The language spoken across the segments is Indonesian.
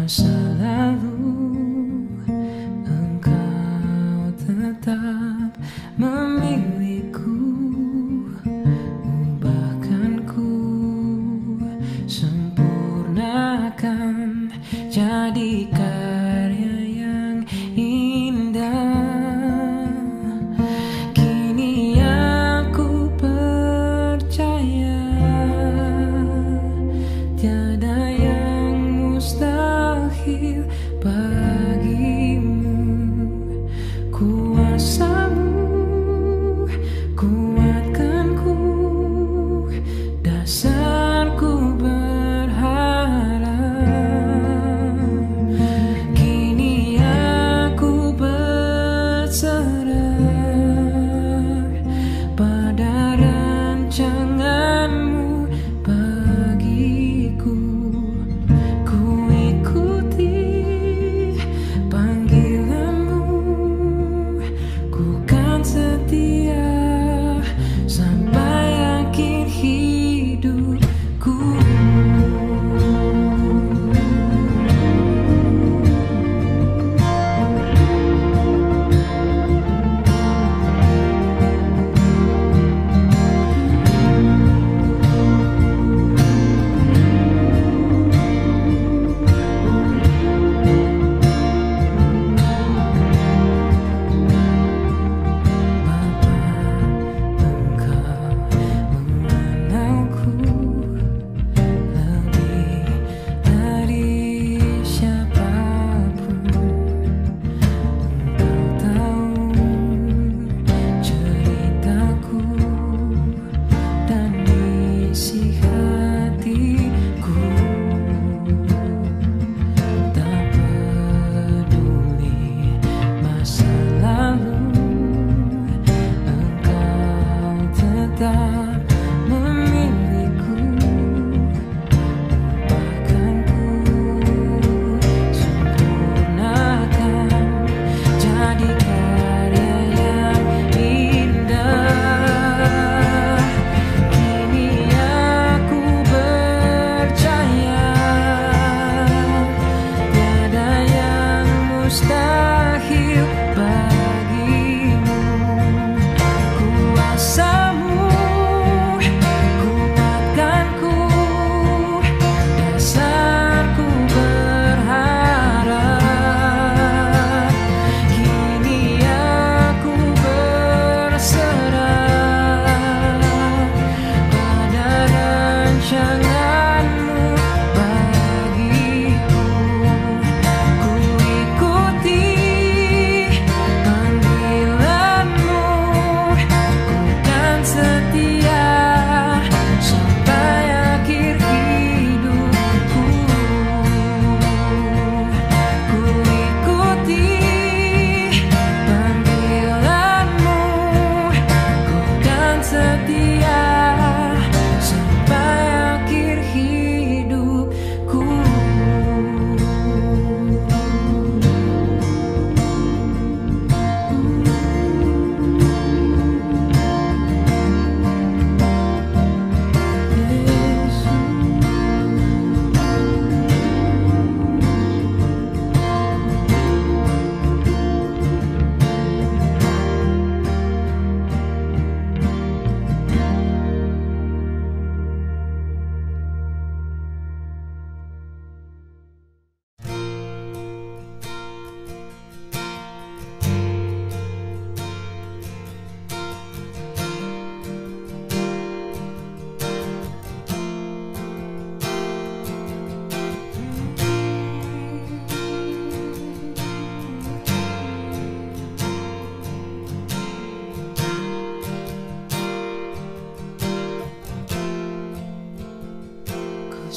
masa lalu engkau tetap memilihku, bahkan ku sempurnakan jadi karya yang indah. Kini aku percaya tiada yang mustahil bagimu. Kuasamu kuatkanku, dasarku berharap. Kini aku berserah pada rancanganmu bagiku. Ku ikuti panggilanmu, ku kan setia sampai akhir hidupku.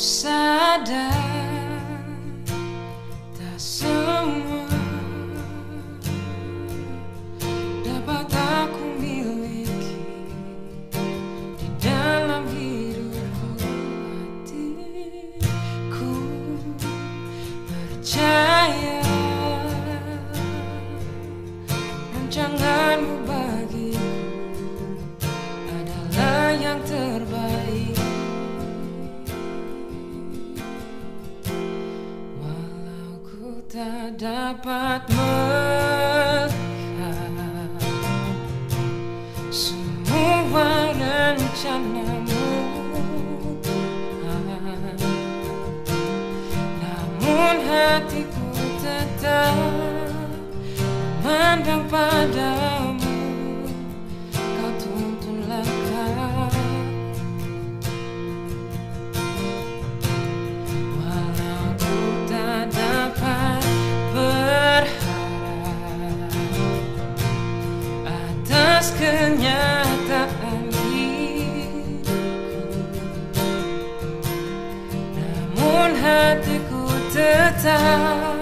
Sadar tak semua dapat aku miliki di dalam hidupku. Hatiku percaya rancanganmu bagiku adalah yang terbaik. Walau tak dapat melihat semua rencanamu, namun hatiku tetap memandang padamu. Kau tuntun langkah, walau ku tak dapat berharap atas kenyataan hidupku, namun hatiku tetap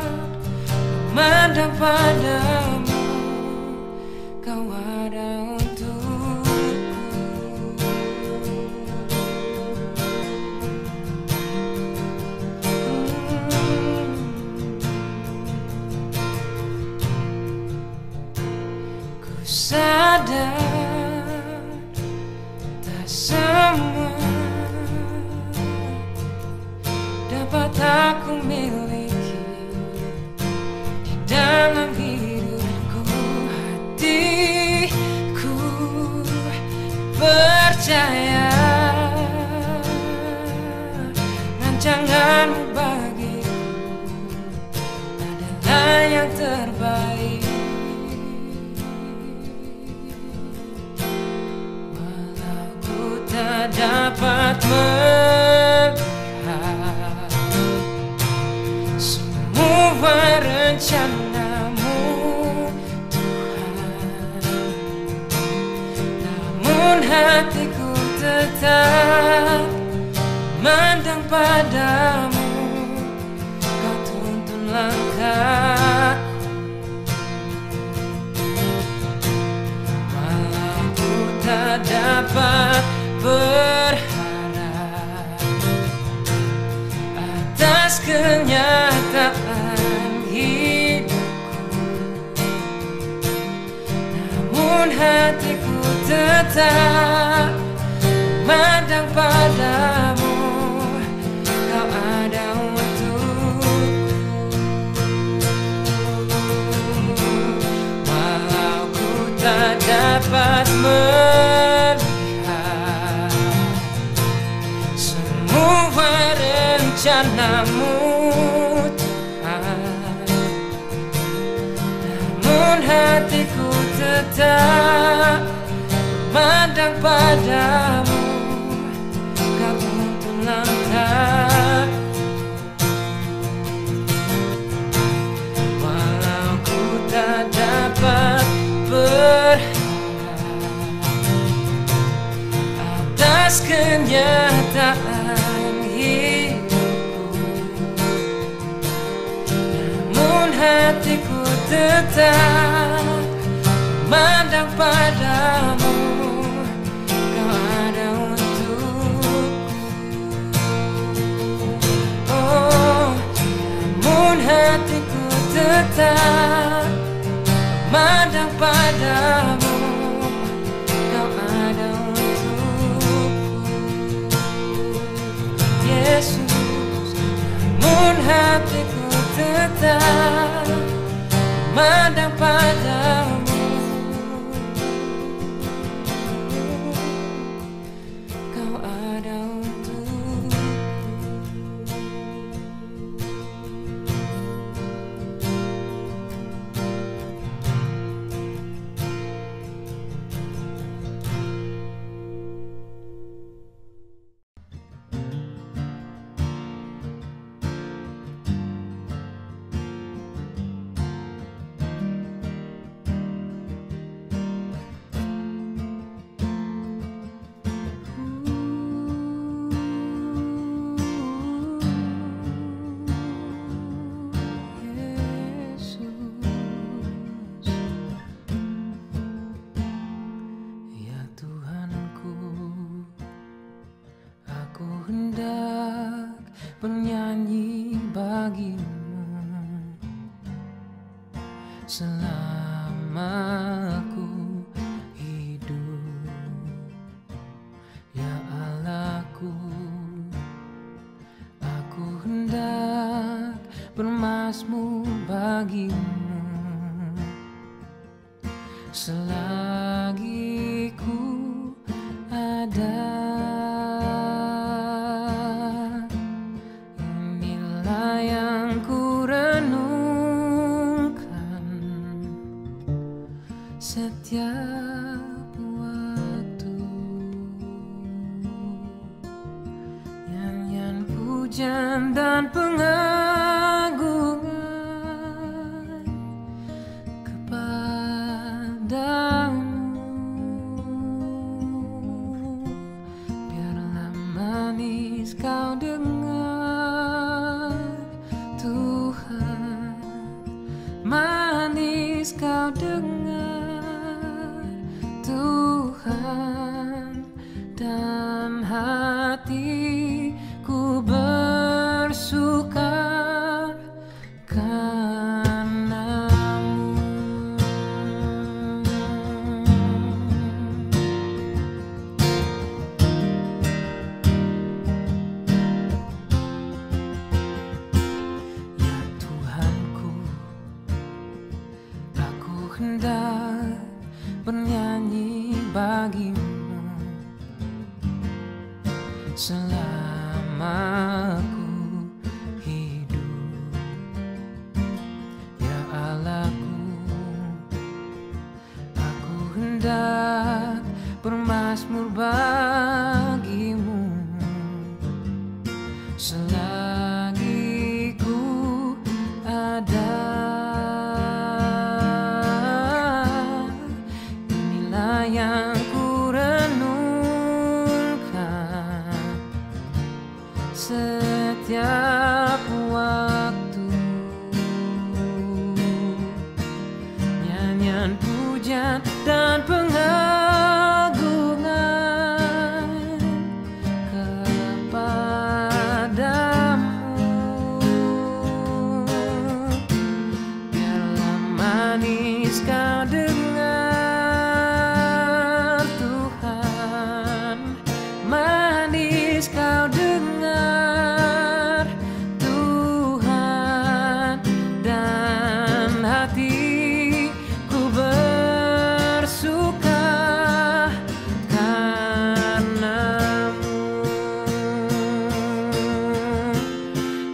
memandang padamu. Kau ada untukku. Ku sadar tak semua dapat aku miliki di dalam hidupku. Hatiku percaya rancanganmu bagiku adalah yang terbaik. Walau ku tak dapat melihat semua rencanamu, Tuhan, namun hatiku tetap memandang padamu. Kau tuntun langkahku, walau ku tak dapat berharap atas kenyataan hidupku, namun hatiku tetap memandang padamu. Kau ada untukku, walau ku tak dapat melihat semua rencanamu, Tuhan, namun hatiku tetap memandang padamu. Kau tuntun langkah, walau ku tak dapat berharap atas kenyataan hidupku, namun hatiku tetap memandang padamu. Kau ada untukku, oh, namun hatiku tetap memandang padamu. Kau ada untukku, Yesus, namun hatiku tetap memandang padamu. Kau ada untukku. Bernyanyi bagimu selama aku hidup, ya Allahku. Aku hendak bermazmur bagimu selagi ku ada. Inilah yang ku renungkan setiap waktu. Nyanyian pujian dan pengagungan kepadamu. Biarlah manis kau dengar Tuhan, manis kau dengar Tuhan, dan hatiku bersuka karena-Mu. Ya Tuhanku, aku hendak bernyanyi bagimu selama aku hidup. Ya Allahku, aku hendak bermazmur bagimu selagi ku ada. Inilah yang ku renungkan setiap waktu. Nyanyian pujian dan pengagungan kepadamu. Biarlah manis kau dengar Tuhan, manis kau dengar Tuhan, dan hatiku bersuka karena-Mu.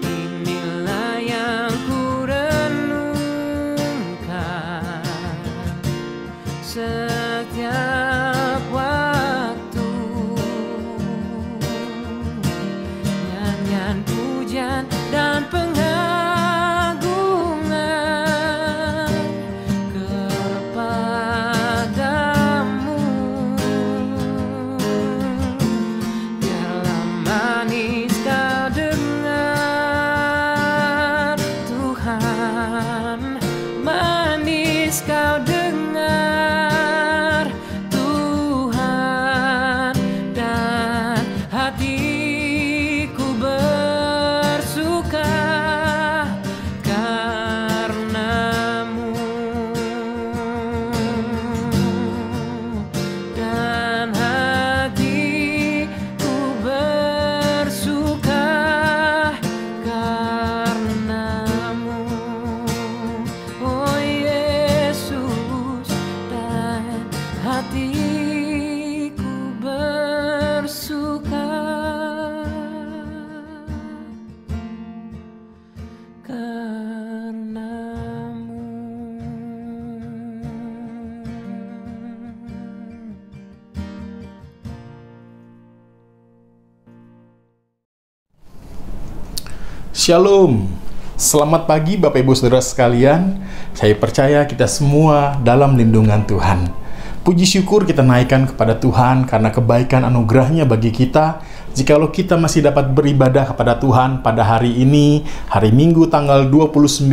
Inilah yang ku renungkan setiap waktu. Nyanyian pujian dan pengagungan kepadamu. Biarlah manis kau dengar Tuhan, manis kau dengar Tuhan, dan hatiku bersuka karena-Mu, dan hatiku bersuka karena-Mu. Oh Yesus, dan hatiku bersuka karena-Mu. Shalom, selamat pagi Bapak Ibu Saudara sekalian. Saya percaya kita semua dalam lindungan Tuhan. Puji syukur kita naikkan kepada Tuhan karena kebaikan anugerah-Nya bagi kita. Jikalau kita masih dapat beribadah kepada Tuhan pada hari ini, hari Minggu tanggal 29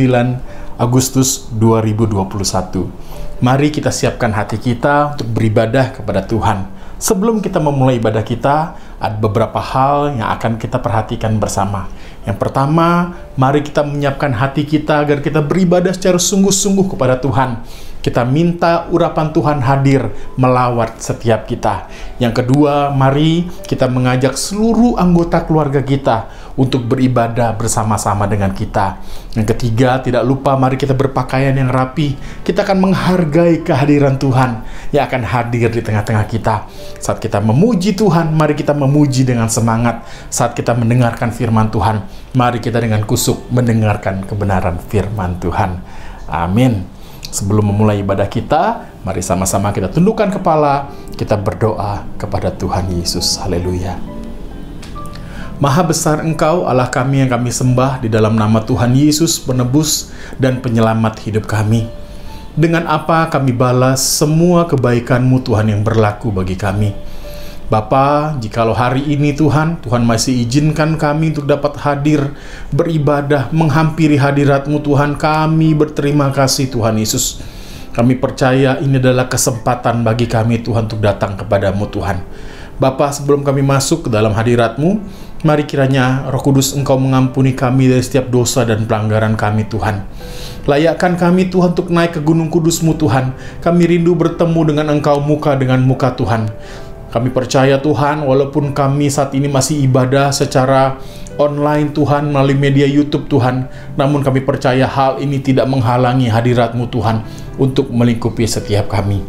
Agustus 2021. Mari kita siapkan hati kita untuk beribadah kepada Tuhan. Sebelum kita memulai ibadah kita, ada beberapa hal yang akan kita perhatikan bersama. Yang pertama, mari kita menyiapkan hati kita agar kita beribadah secara sungguh-sungguh kepada Tuhan. Kita minta urapan Tuhan hadir melawat setiap kita. Yang kedua, mari kita mengajak seluruh anggota keluarga kita untuk beribadah bersama-sama dengan kita. Yang ketiga, tidak lupa mari kita berpakaian yang rapi. Kita akan menghargai kehadiran Tuhan yang akan hadir di tengah-tengah kita. Saat kita memuji Tuhan, mari kita memuji dengan semangat. Saat kita mendengarkan firman Tuhan, mari kita dengan kusuk mendengarkan kebenaran firman Tuhan. Amin. Sebelum memulai ibadah kita, mari sama-sama kita tundukkan kepala, kita berdoa kepada Tuhan Yesus. Haleluya. Maha besar Engkau, Allah kami yang kami sembah, di dalam nama Tuhan Yesus, penebus dan penyelamat hidup kami. Dengan apa kami balas semua kebaikan-Mu Tuhan yang berlaku bagi kami. Bapa, jikalau hari ini Tuhan masih izinkan kami untuk dapat hadir, beribadah, menghampiri hadirat-Mu Tuhan, kami berterima kasih Tuhan Yesus. Kami percaya ini adalah kesempatan bagi kami Tuhan untuk datang kepadamu Tuhan. Bapa, sebelum kami masuk ke dalam hadirat-Mu, mari kiranya Roh Kudus Engkau mengampuni kami dari setiap dosa dan pelanggaran kami Tuhan. Layakkan kami Tuhan untuk naik ke gunung kudus-Mu Tuhan. Kami rindu bertemu dengan Engkau muka dengan muka Tuhan. Kami percaya Tuhan, walaupun kami saat ini masih ibadah secara online Tuhan, melalui media YouTube Tuhan, namun kami percaya hal ini tidak menghalangi hadirat-Mu Tuhan untuk melingkupi setiap kami.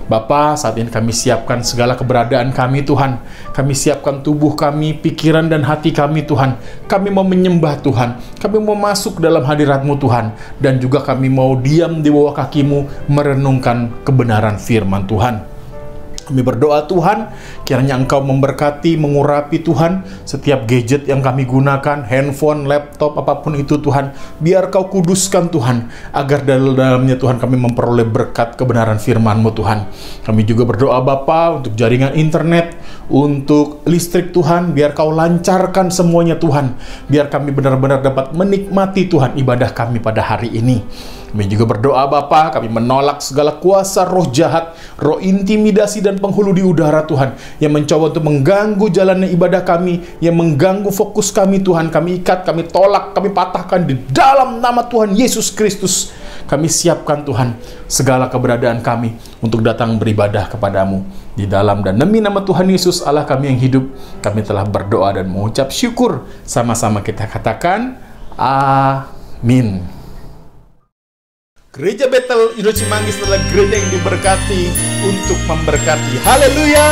Bapa, saat ini kami siapkan segala keberadaan kami Tuhan. Kami siapkan tubuh kami, pikiran dan hati kami Tuhan. Kami mau menyembah Tuhan. Kami mau masuk dalam hadirat-Mu Tuhan. Dan juga kami mau diam di bawah kaki-Mu, merenungkan kebenaran firman Tuhan. Kami berdoa Tuhan, kiranya Engkau memberkati, mengurapi Tuhan setiap gadget yang kami gunakan, handphone, laptop, apapun itu Tuhan. Biar Kau kuduskan Tuhan, agar dalamnya Tuhan kami memperoleh berkat kebenaran firman-Mu Tuhan. Kami juga berdoa Bapa untuk jaringan internet, untuk listrik Tuhan, biar Kau lancarkan semuanya Tuhan. Biar kami benar-benar dapat menikmati Tuhan ibadah kami pada hari ini. Kami juga berdoa Bapa, kami menolak segala kuasa roh jahat, roh intimidasi dan penghulu di udara Tuhan, yang mencoba untuk mengganggu jalannya ibadah kami, yang mengganggu fokus kami Tuhan. Kami ikat, kami tolak, kami patahkan di dalam nama Tuhan Yesus Kristus. Kami siapkan Tuhan segala keberadaan kami untuk datang beribadah kepadamu. Di dalam dan demi nama Tuhan Yesus Allah kami yang hidup, kami telah berdoa dan mengucap syukur. Sama-sama kita katakan amin. Gereja Bethel Indo Cimanggis adalah gereja yang diberkati untuk memberkati. Haleluya!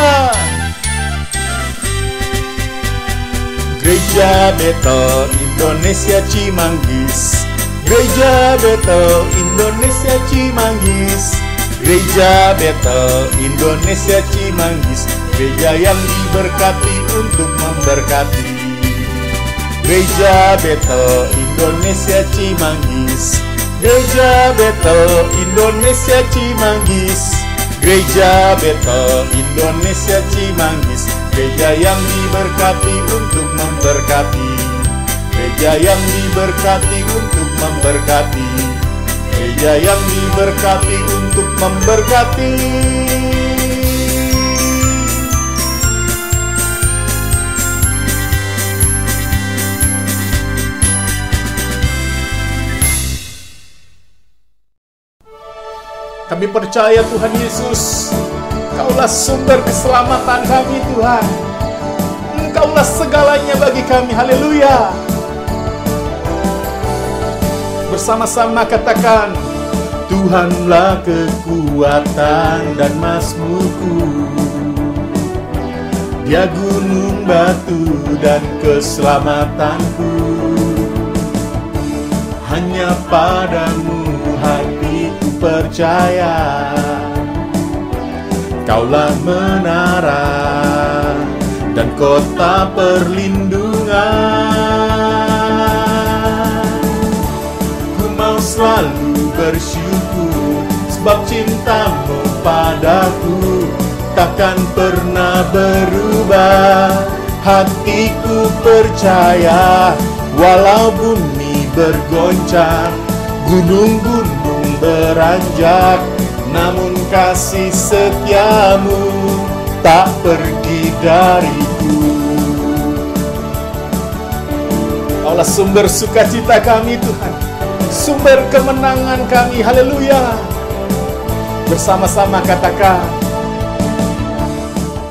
Gereja Bethel Indonesia Cimanggis, Gereja Bethel Indonesia Cimanggis, Gereja Bethel Indonesia Cimanggis, gereja yang diberkati untuk memberkati. Gereja Bethel Indonesia Cimanggis, Gereja Bethel Indonesia Cimanggis, Gereja Bethel Indonesia Cimanggis, gereja yang diberkati untuk memberkati. Gereja yang diberkati untuk memberkati. Gereja yang diberkati untuk memberkati. Kami percaya Tuhan Yesus, Engkaulah sumber keselamatan kami Tuhan. Engkaulah segalanya bagi kami. Haleluya. Bersama-sama katakan, Tuhanlah kekuatan dan mazmurku, Dia gunung batu dan keselamatanku. Hanya padamu hatiku percaya, Kaulah menara dan kota perlindungan. Ku mau selalu bersyukur, sebab cintamu padaku takkan pernah berubah. Hatiku percaya, walau bumi bergoncang, gunung-gunung beranjak, namun kasih setiamu tak pergi dariku. Kaulah sumber sukacita kami Tuhan, sumber kemenangan kami. Haleluya. Bersama-sama katakan,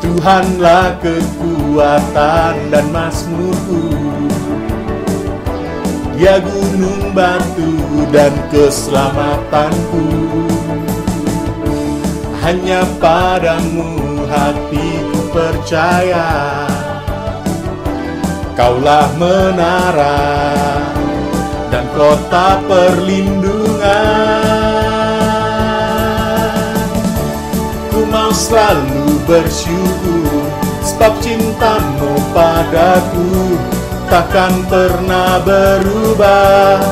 Tuhanlah kekuatan dan mazmurku, Dia gunung batu dan keselamatanku. Hanya padamu hatiku percaya, Kaulah menara dan kota perlindungan. Ku mau selalu bersyukur, sebab cintamu padaku takkan pernah berubah.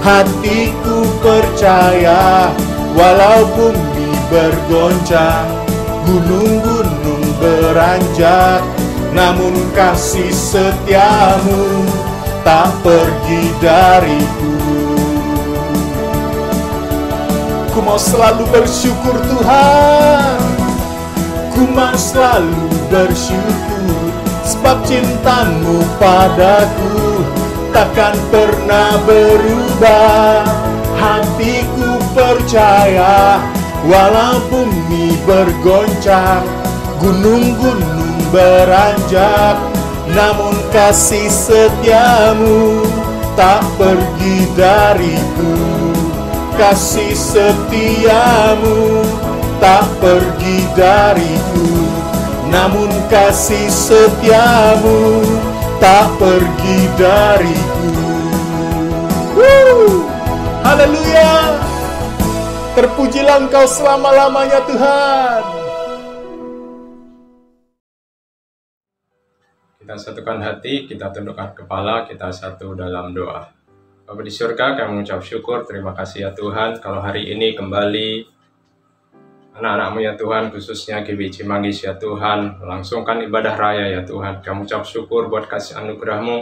Hatiku percaya, walau bumi bergoncang, gunung-gunung beranjak, namun kasih setiamu tak pergi dariku. Ku mau selalu bersyukur Tuhan, ku mau selalu bersyukur, sebab cintamu padaku takkan pernah berubah. Hatiku percaya, walau bumi bergoncang, gunung-gunung beranjak, namun kasih setiamu tak pergi dariku. Kasih setiamu tak pergi dariku, namun kasih setiamu tak pergi dariku. Haleluya! Terpujilah Engkau selama-lamanya Tuhan. Kita satukan hati, kita tundukkan kepala, kita satu dalam doa. Bapa di surga, kami mengucap syukur, terima kasih ya Tuhan, kalau hari ini kembali anak-anak-Mu ya Tuhan, khususnya GBI Cimanggis ya Tuhan, melangsungkan ibadah raya ya Tuhan. Kami ucap syukur buat kasih anugerah-Mu,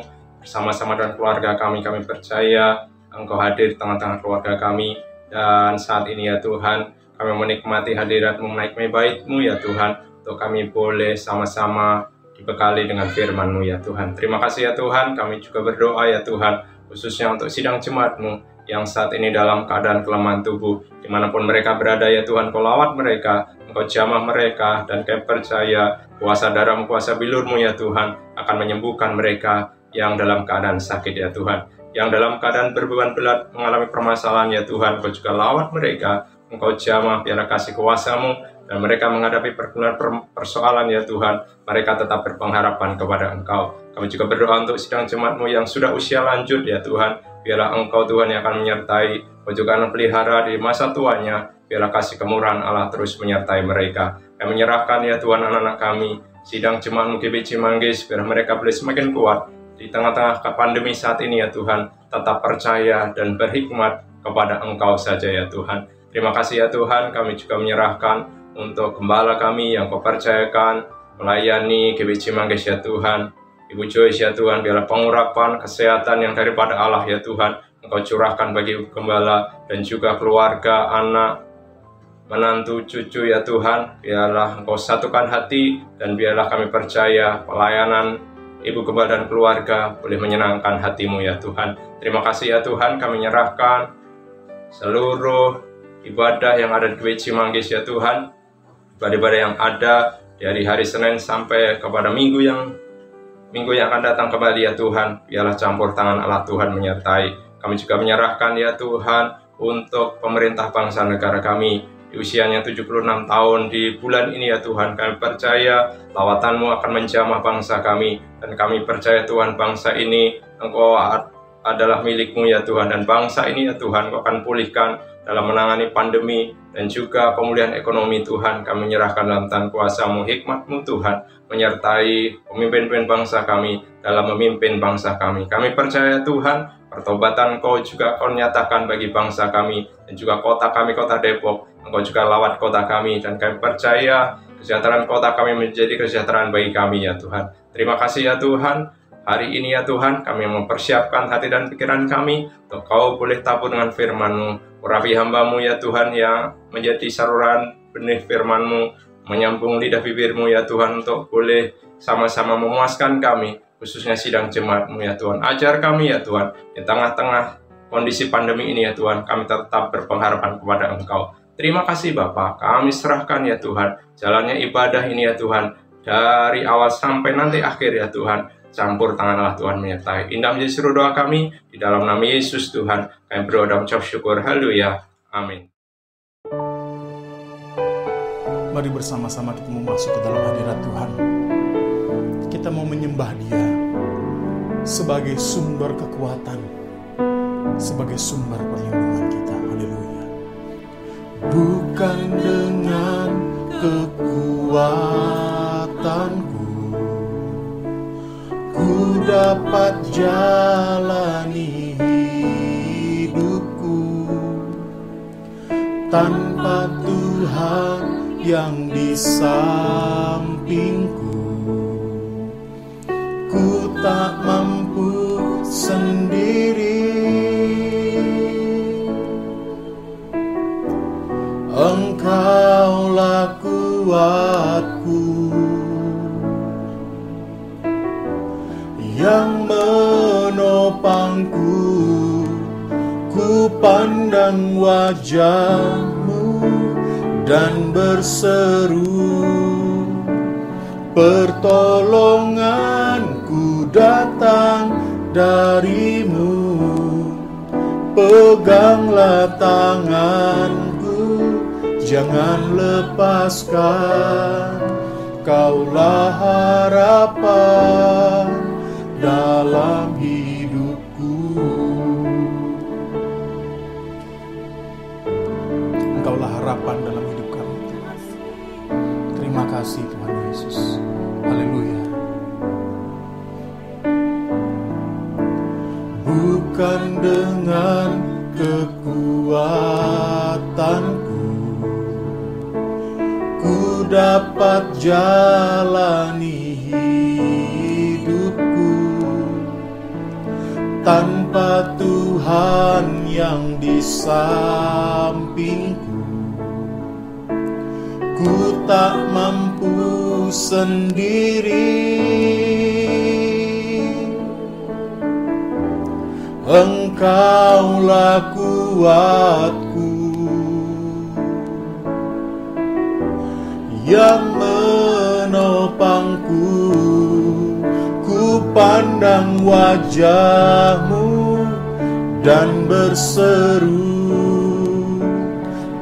bersama-sama dengan keluarga kami percaya Engkau hadir di tengah-tengah keluarga kami, dan saat ini ya Tuhan, kami menikmati hadirat-Mu, menaikkan bait-Mu ya Tuhan, untuk kami boleh sama-sama dibekali dengan firman-Mu ya Tuhan. Terima kasih ya Tuhan, kami juga berdoa ya Tuhan, khususnya untuk sidang jemaat-Mu yang saat ini dalam keadaan kelemahan tubuh, dimanapun mereka berada ya Tuhan, Kau lawat mereka, Engkau jamah mereka, dan kami percaya kuasa darah-Mu, kuasa bilur-Mu ya Tuhan, akan menyembuhkan mereka yang dalam keadaan sakit ya Tuhan, yang dalam keadaan berbeban berat, mengalami permasalahan ya Tuhan, Kau juga lawat mereka, Engkau jamah, biarlah kasih kuasa-Mu, dan mereka menghadapi persoalan ya Tuhan, mereka tetap berpengharapan kepada Engkau. Kami juga berdoa untuk sidang jemaat-Mu yang sudah usia lanjut ya Tuhan, biarlah Engkau Tuhan yang akan menyertai, Kau juga akan pelihara di masa tuanya, biarlah kasih kemurahan Allah terus menyertai mereka. Kami menyerahkan ya Tuhan anak-anak kami, sidang jemaat-Mu GBI Cimanggis, biar mereka boleh semakin kuat di tengah-tengah pandemi saat ini ya Tuhan, tetap percaya dan berhikmat kepada Engkau saja ya Tuhan. Terima kasih ya Tuhan, kami juga menyerahkan untuk gembala kami yang Kau percayakan melayani GBI Cimanggis ya Tuhan, Ibu Joyce ya Tuhan, biarlah pengurapan kesehatan yang daripada Allah ya Tuhan, Engkau curahkan bagi Ibu Gembala dan juga keluarga, anak, menantu, cucu ya Tuhan, biarlah Engkau satukan hati, dan biarlah kami percaya pelayanan Ibu Gembala dan keluarga boleh menyenangkan hati-Mu ya Tuhan. Terima kasih ya Tuhan, kami menyerahkan seluruh ibadah yang ada di GBI Cimanggis ya Tuhan, ibadah-ibadah yang ada dari hari Senin sampai kepada minggu yang akan datang kembali ya Tuhan, biarlah campur tangan Allah Tuhan menyertai. Kami juga menyerahkan ya Tuhan untuk pemerintah bangsa negara kami di usianya 76 tahun di bulan ini ya Tuhan. Kami percaya lawatan-Mu akan menjamah bangsa kami, dan kami percaya Tuhan, bangsa ini Engkau adalah milik-Mu ya Tuhan, dan bangsa ini ya Tuhan Kau akan pulihkan dalam menangani pandemi dan juga pemulihan ekonomi Tuhan. Kami menyerahkan dalam tangan kuasa-Mu, hikmat-Mu Tuhan, menyertai pemimpin-pemimpin bangsa kami dalam memimpin bangsa kami. Kami percaya Tuhan, pertobatan Kau juga Kau nyatakan bagi bangsa kami, dan juga kota kami, kota Depok, Engkau juga lawat kota kami, dan kami percaya kesejahteraan kota kami menjadi kesejahteraan bagi kami ya Tuhan. Terima kasih ya Tuhan. Hari ini ya Tuhan, kami mempersiapkan hati dan pikiran kami untuk Kau boleh tabur dengan firman-Mu. Urapi hamba-Mu ya Tuhan, yang menjadi saluran benih firman-Mu, menyambung lidah bibir-Mu ya Tuhan, untuk boleh sama-sama memuaskan kami, khususnya sidang jemaat-Mu ya Tuhan. Ajar kami ya Tuhan, di tengah-tengah kondisi pandemi ini ya Tuhan, kami tetap berpengharapan kepada Engkau. Terima kasih Bapa, kami serahkan ya Tuhan, jalannya ibadah ini ya Tuhan, dari awal sampai nanti akhir ya Tuhan, campur tangan Allah Tuhan menyertai. Indah menjadi seluruh doa kami, di dalam nama Yesus Tuhan, kami berdoa dan mengucap syukur, haleluya, amin. Mari bersama-sama kita mau masuk ke dalam hadirat Tuhan. Kita mau menyembah Dia sebagai sumber kekuatan, sebagai sumber perlindungan kita. Haleluya. Bukan dengan kekuatanku ku dapat jalani hidupku, tanpa Tuhan yang di sampingku, ku tak mampu sendiri. Engkaulah kuatku yang menopangku, ku pandang wajah-Mu dan berseru, pertolonganku datang dari-Mu. Peganglah tanganku, jangan lepaskan, Kaulah harapan dalam hidupku. Engkaulah harapan dalam hidup kami. Terima kasih Tuhan Yesus. Haleluya. Bukan dengan kekuatanku ku dapat jalani hidupku, tanpa Tuhan yang di sampingku, ku tak mampu sendiri. Engkaulah kuatku yang menopangku, ku pandang wajah-Mu dan berseru,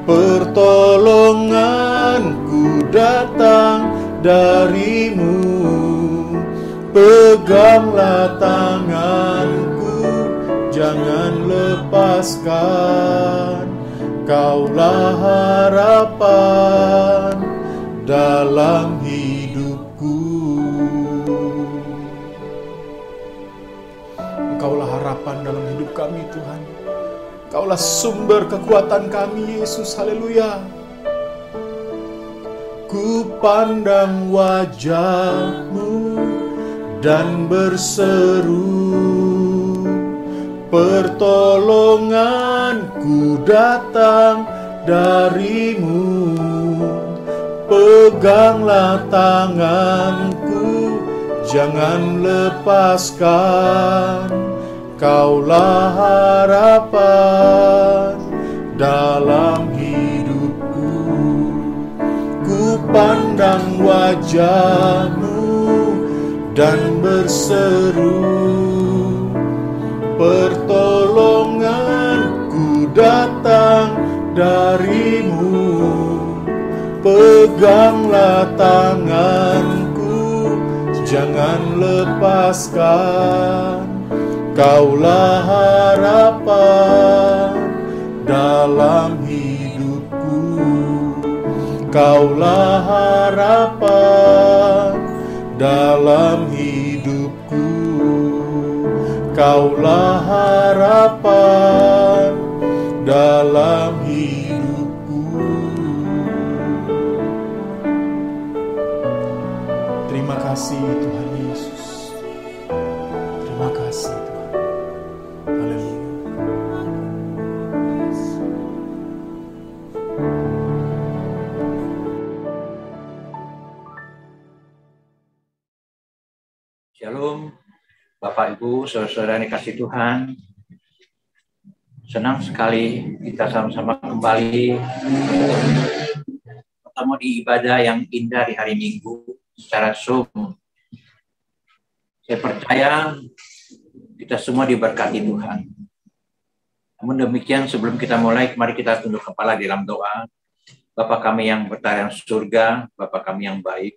pertolonganku datang dari-Mu. Peganglah tanganku, jangan lepaskan, Kaulah harapan dalam hidupku. Engkaulah harapan dalam hidup kami Tuhan. Engkaulah sumber kekuatan kami Yesus. Haleluya. Ku pandang wajah-Mu dan berseru, pertolonganku datang dari-Mu. Peganglah tanganku, jangan lepaskan, Kaulah harapan dalam hidupku. Ku pandang wajah-Mu dan berseru, pertolonganku datang dari-Mu. Peganglah tanganku, jangan lepaskan, Kaulah harapan dalam hidupku. Kaulah harapan dalam hidupku. Kaulah harapan dalam hidupku. Terima kasih Tuhan Yesus. Terima kasih Tuhan. Haleluya. Shalom, Bapak Ibu, saudara-saudara yang dikasihi Tuhan. Senang sekali kita sama-sama kembali bertemu di ibadah yang indah di hari Minggu secara Zoom. Saya percaya kita semua diberkati Tuhan. Namun demikian, sebelum kita mulai, mari kita tunduk kepala di dalam doa. Bapa kami yang bertata di surga, Bapa kami yang baik,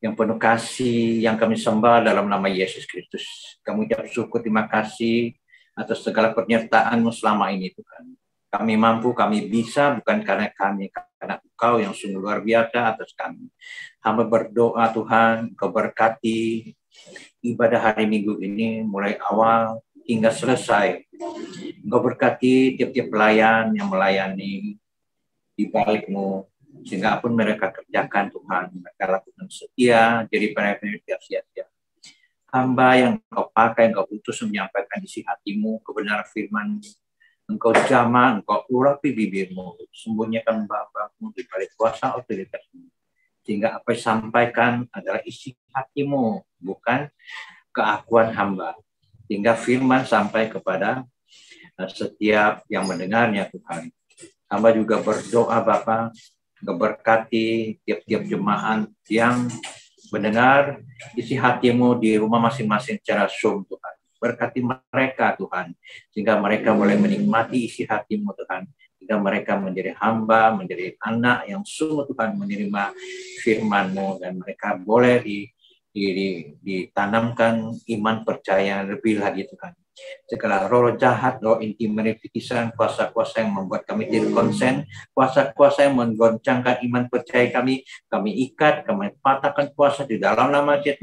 yang penuh kasih, yang kami sembah dalam nama Yesus Kristus. Kami ucap syukur, terima kasih atas segala penyertaan-Mu selama ini, Tuhan. Kami mampu, kami bisa, bukan karena kami, karena Engkau yang sungguh luar biasa atas kami. Hamba berdoa, Tuhan, Engkau berkati ibadah hari Minggu ini, mulai awal hingga selesai. Engkau berkati tiap-tiap pelayan yang melayani di balik-Mu, sehingga apapun mereka kerjakan, Tuhan, mereka lakukan setia, jadi pendengar sia-sia. Hamba yang Engkau pakai, Engkau utus menyampaikan isi hati-Mu, kebenaran firman-Mu. Engkau jamah, Engkau urapi bibir-Mu, sembunyikan Bapa-Mu di balik kuasa otoritas-Mu. Sehingga apa yang disampaikan adalah isi hati-Mu, bukan keakuan hamba. Sehingga firman sampai kepada setiap yang mendengarnya, Tuhan. Hamba juga berdoa, Bapa, berkati tiap-tiap jemaat yang mendengar isi hati-Mu di rumah masing-masing secara Zoom, Tuhan. Berkati mereka, Tuhan, sehingga mereka boleh menikmati isi hati-Mu, Tuhan. Sehingga mereka menjadi hamba, menjadi anak yang sungguh, Tuhan, menerima firman-Mu, dan mereka boleh ditanamkan iman percaya lebih lagi, Tuhan. Segala roh jahat, roh intimidasi, kuasa-kuasa yang membuat kami tidak konsen, kuasa-kuasa yang menggoncangkan iman percaya kami ikat, kami patahkan kuasa di dalam nama Yesus,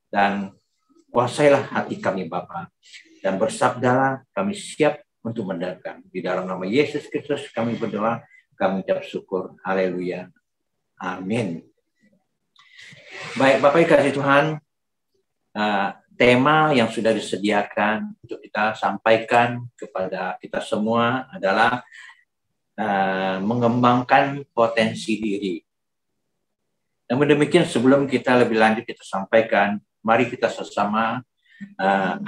dan kuasailah hati kami, Bapa, dan bersabdalah, kami siap untuk mendengarkan. Di dalam nama Yesus Kristus kami berdoa, kami ucap syukur. Haleluya. Amin. Baik, Bapak kasih Tuhan, tema yang sudah disediakan untuk kita sampaikan kepada kita semua adalah mengembangkan potensi diri. Namun demikian, sebelum kita lebih lanjut kita sampaikan, mari kita sesama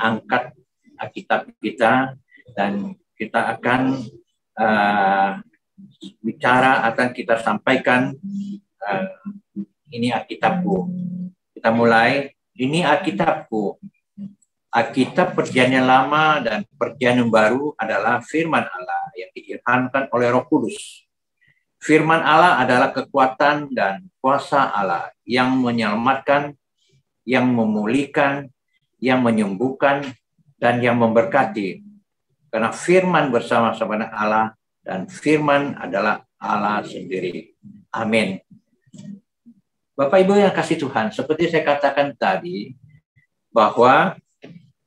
angkat Alkitab kita, dan kita akan bicara, akan kita sampaikan ini Alkitabku. Kita mulai. Ini Alkitabku. Alkitab Perjanjian Lama dan Perjanjian Baru adalah firman Allah yang diilhamkan oleh Roh Kudus. Firman Allah adalah kekuatan dan kuasa Allah yang menyelamatkan, yang memulihkan, yang menyembuhkan, dan yang memberkati. Karena firman bersama-sama dengan Allah, dan firman adalah Allah sendiri. Amin. Bapak Ibu yang kasih Tuhan, seperti saya katakan tadi, bahwa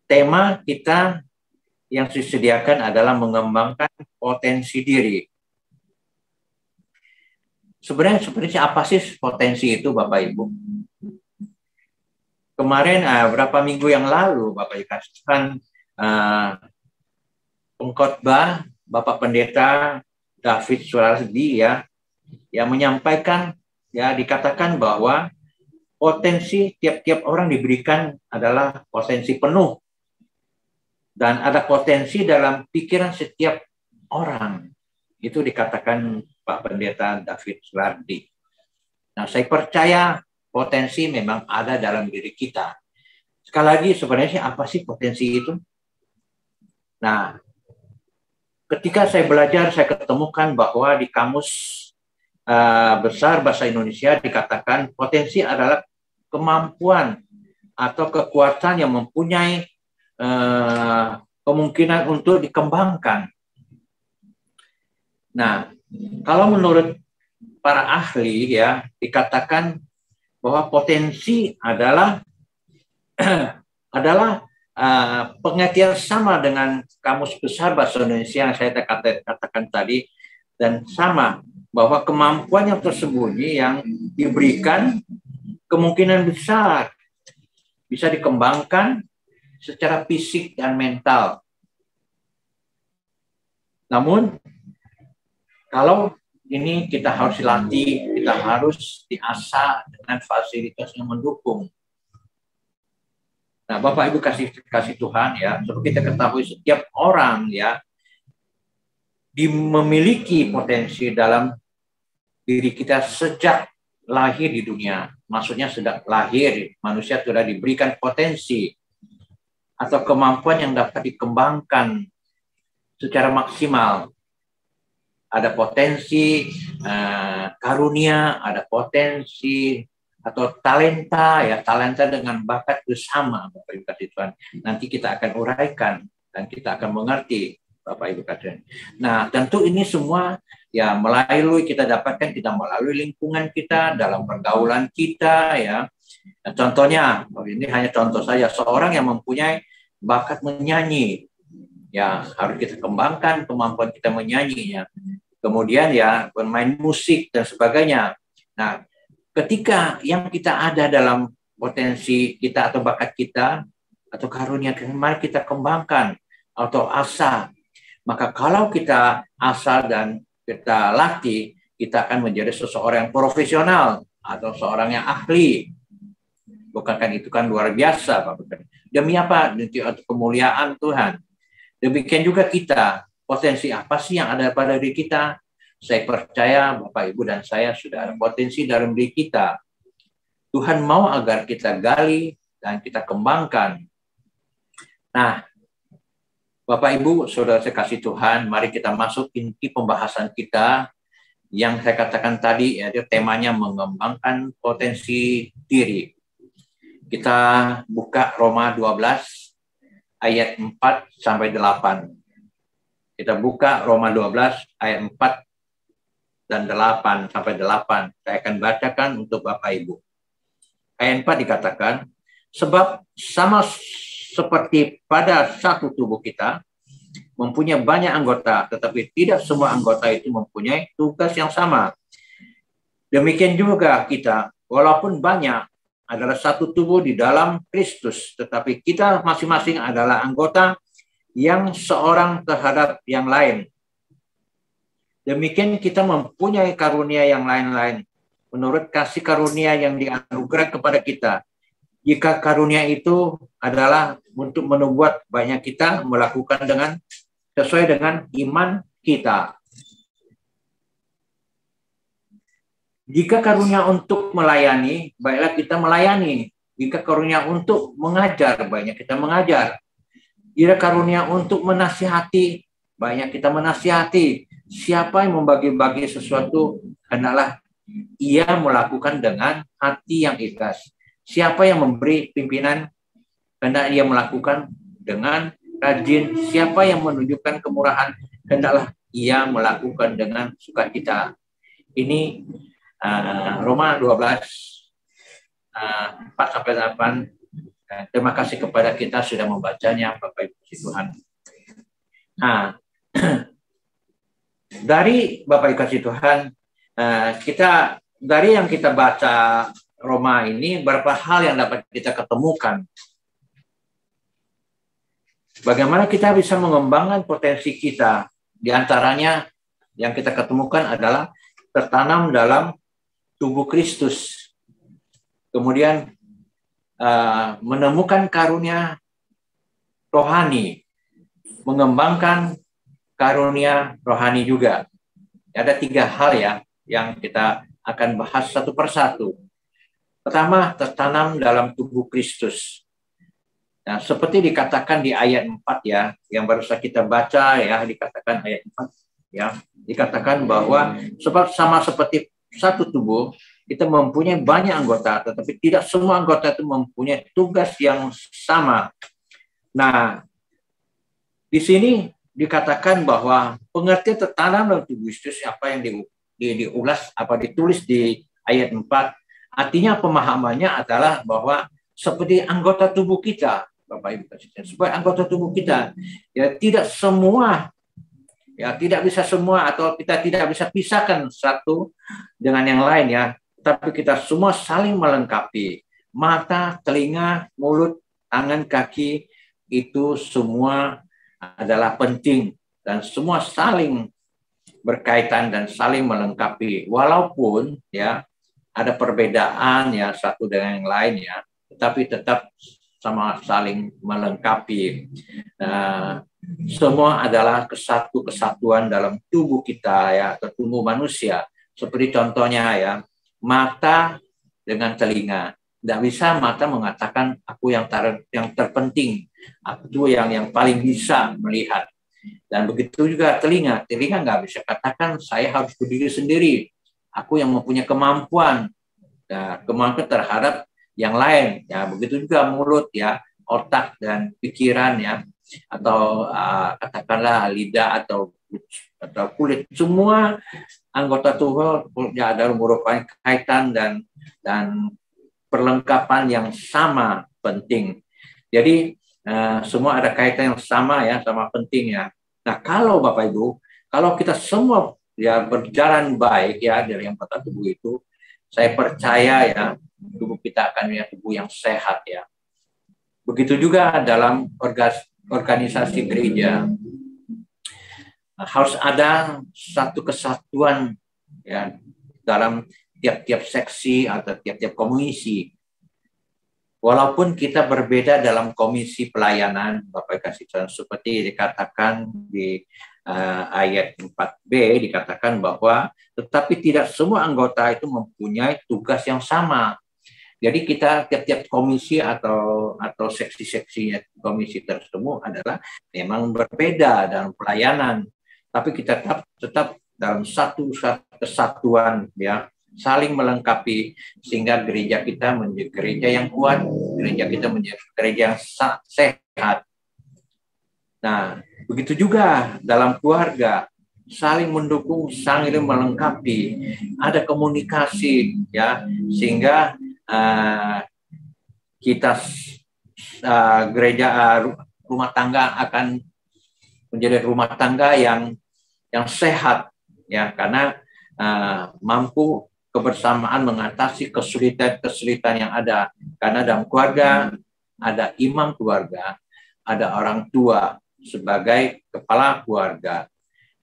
tema kita yang disediakan adalah mengembangkan potensi diri. Sebenarnya seperti apa sih potensi itu, Bapak Ibu? Kemarin, berapa minggu yang lalu, Bapak Ibu kasih Tuhan, pengkhotbah Bapak Pendeta David Surardi yang menyampaikan, dikatakan bahwa potensi tiap-tiap orang diberikan adalah potensi penuh. Dan ada potensi dalam pikiran setiap orang. Itu dikatakan Pak Pendeta David Surardi. Nah, saya percaya potensi memang ada dalam diri kita. Sekali lagi, sebenarnya apa sih potensi itu? Nah, ketika saya belajar, saya ketemukan bahwa di kamus besar bahasa Indonesia dikatakan potensi adalah kemampuan atau kekuatan yang mempunyai kemungkinan untuk dikembangkan. Nah, kalau menurut para ahli dikatakan bahwa potensi adalah pengertian sama dengan kamus besar bahasa Indonesia yang saya katakan tadi, dan sama bahwa kemampuan yang tersembunyi yang diberikan kemungkinan besar bisa dikembangkan secara fisik dan mental. Namun, kalau ini kita harus dilatih, kita harus diasah dengan fasilitas yang mendukung. Nah, Bapak Ibu kasih Tuhan ya, seperti kita ketahui setiap orang ya memiliki potensi dalam diri kita sejak lahir di dunia. Maksudnya sejak lahir manusia sudah diberikan potensi atau kemampuan yang dapat dikembangkan secara maksimal. Ada potensi karunia, ada potensi atau talenta ya, talenta dengan bakat bersama, Bapak Ibu kasih Tuhan. Nanti kita akan uraikan dan kita akan mengerti, Bapak Ibu kasih. Nah, tentu ini semua ya melalui kita dapatkan, kita melalui lingkungan kita, dalam pergaulan kita ya. Nah, contohnya, ini hanya contoh saja, seorang yang mempunyai bakat menyanyi ya harus kita kembangkan kemampuan kita menyanyi ya. Kemudian ya bermain musik dan sebagainya. Nah, ketika yang kita ada dalam potensi kita atau bakat kita atau karunia kita, mari kita kembangkan atau asah. Maka kalau kita asah dan kita latih, kita akan menjadi seseorang yang profesional atau seorang yang ahli. Bukankah itu kan luar biasa, Bapak? Demi apa? Demi kemuliaan Tuhan. Demikian juga kita, potensi apa sih yang ada pada diri kita? Saya percaya Bapak, Ibu, dan saya sudah ada potensi dalam diri kita. Tuhan mau agar kita gali dan kita kembangkan. Nah, Bapak, Ibu, saudara saya kasih Tuhan, mari kita masuk inti pembahasan kita yang saya katakan tadi, yaitu temanya mengembangkan potensi diri. Kita buka Roma 12 ayat 4 sampai 8. Kita buka Roma 12 ayat 4 dan 8 sampai 8. Saya akan bacakan untuk Bapak Ibu. Ayat 4 dikatakan, sebab sama seperti pada satu tubuh kita mempunyai banyak anggota, tetapi tidak semua anggota itu mempunyai tugas yang sama. Demikian juga kita, walaupun banyak, adalah satu tubuh di dalam Kristus, tetapi kita masing-masing adalah anggota yang seorang terhadap yang lain. Demikian kita mempunyai karunia yang lain-lain menurut kasih karunia yang dianugerahkan kepada kita. Jika karunia itu adalah untuk membuat banyak kita melakukan dengan sesuai dengan iman kita. Jika karunia untuk melayani, baiklah kita melayani. Jika karunia untuk mengajar, banyak kita mengajar. Jika karunia untuk menasihati, banyak kita menasihati. Siapa yang membagi-bagi sesuatu, hendaklah ia melakukan dengan hati yang ikhlas. Siapa yang memberi pimpinan, hendak ia melakukan dengan rajin. Siapa yang menunjukkan kemurahan, hendaklah ia melakukan dengan sukacita. Ini Roma 12 4 sampai 8. Terima kasih kepada kita sudah membacanya, Bapak Ibu Tuhan. Nah, dari Bapak Ibu kasih Tuhan, kita dari yang kita baca Roma ini, beberapa hal yang dapat kita ketemukan. Bagaimana kita bisa mengembangkan potensi kita? Di antaranya yang kita ketemukan adalah tertanam dalam tubuh Kristus. Kemudian menemukan karunia rohani, mengembangkan karunia rohani juga. Ada 3 hal ya yang kita akan bahas satu persatu. Pertama, tertanam dalam tubuh Kristus. Nah, seperti dikatakan di ayat 4 ya, yang baru saja kita baca ya, dikatakan ayat 4 ya, dikatakan bahwa sebab sama seperti satu tubuh, kita mempunyai banyak anggota, tetapi tidak semua anggota itu mempunyai tugas yang sama. Nah, di sini dikatakan bahwa pengertian tertanam dalam tubuh Kristus, apa yang diulas, apa ditulis di ayat 4, artinya pemahamannya adalah bahwa seperti anggota tubuh kita, Bapak Ibu, sebagai anggota tubuh kita, ya tidak semua, ya tidak bisa semua, atau kita tidak bisa pisahkan satu dengan yang lain ya, tapi kita semua saling melengkapi. Mata, telinga, mulut, tangan, kaki, itu semua adalah penting dan semua saling berkaitan dan saling melengkapi. Walaupun ya ada perbedaan ya satu dengan yang lain ya, tetapi tetap sama saling melengkapi. Semua adalah kesatuan dalam tubuh kita ya, atau tubuh manusia. Seperti contohnya ya, mata dengan telinga. Tidak bisa mata mengatakan aku yang terpenting, aku yang paling bisa melihat. Dan begitu juga telinga nggak bisa katakan saya harus berdiri sendiri, aku yang mempunyai kemampuan, kemampuan terhadap yang lain. Ya, begitu juga mulut ya, otak dan pikiran ya, atau katakanlah lidah atau kulit. Semua anggota tubuh ya ada merupakan kaitan dan perlengkapan yang sama penting. Jadi semua ada kaitan yang sama ya, sama pentingnya. Nah, kalau Bapak Ibu, kalau kita semua ya berjalan baik ya dari anggota tubuh itu, saya percaya ya tubuh kita akan menjadi tubuh yang sehat ya. Begitu juga dalam organisasi gereja. Harus ada satu kesatuan ya dalam tiap-tiap seksi atau tiap-tiap komisi. Walaupun kita berbeda dalam komisi pelayanan, Bapak kasih contoh seperti dikatakan di ayat 4b, dikatakan bahwa tetapi tidak semua anggota itu mempunyai tugas yang sama. Jadi kita tiap-tiap komisi atau seksi-seksi komisi tersebut adalah memang berbeda dalam pelayanan, tapi kita tetap dalam satu kesatuan ya, saling melengkapi sehingga gereja kita menjadi gereja yang kuat, gereja kita menjadi gereja yang sehat. Nah, begitu juga dalam keluarga, saling mendukung, saling melengkapi, ada komunikasi ya, sehingga kita gereja rumah tangga akan menjadi rumah tangga yang sehat ya, karena mampu kebersamaan mengatasi kesulitan-kesulitan yang ada. Karena dalam keluarga ada imam keluarga, ada orang tua sebagai kepala keluarga.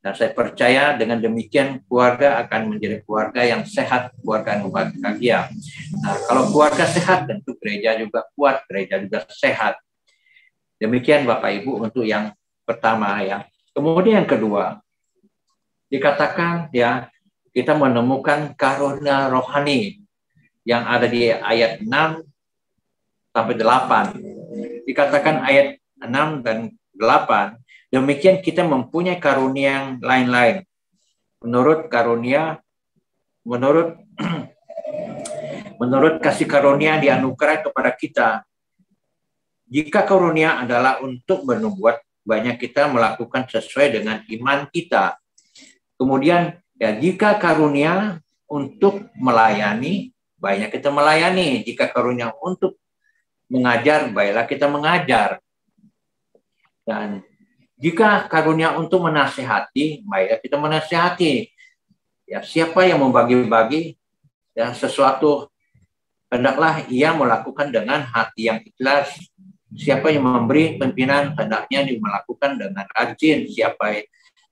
Dan saya percaya dengan demikian keluarga akan menjadi keluarga yang sehat, keluarga yang bahagia. Nah, kalau keluarga sehat tentu gereja juga kuat, gereja juga sehat. Demikian Bapak Ibu untuk yang pertama ya. Kemudian yang kedua, dikatakan ya, kita menemukan karunia rohani yang ada di ayat 6 sampai 8. Dikatakan ayat 6 dan 8, demikian kita mempunyai karunia yang lain-lain. Menurut kasih karunia yang dianugerahkan kepada kita. Jika karunia adalah untuk bernubuat, banyak kita melakukan sesuai dengan iman kita. Kemudian ya, jika karunia untuk melayani, banyak kita melayani. Jika karunia untuk mengajar, baiklah kita mengajar. Dan jika karunia untuk menasihati, baiklah kita menasihati. Ya, siapa yang membagi-bagi ya sesuatu, hendaklah ia melakukan dengan hati yang ikhlas. Siapa yang memberi pimpinan, hendaknya melakukan dengan rajin. Siapa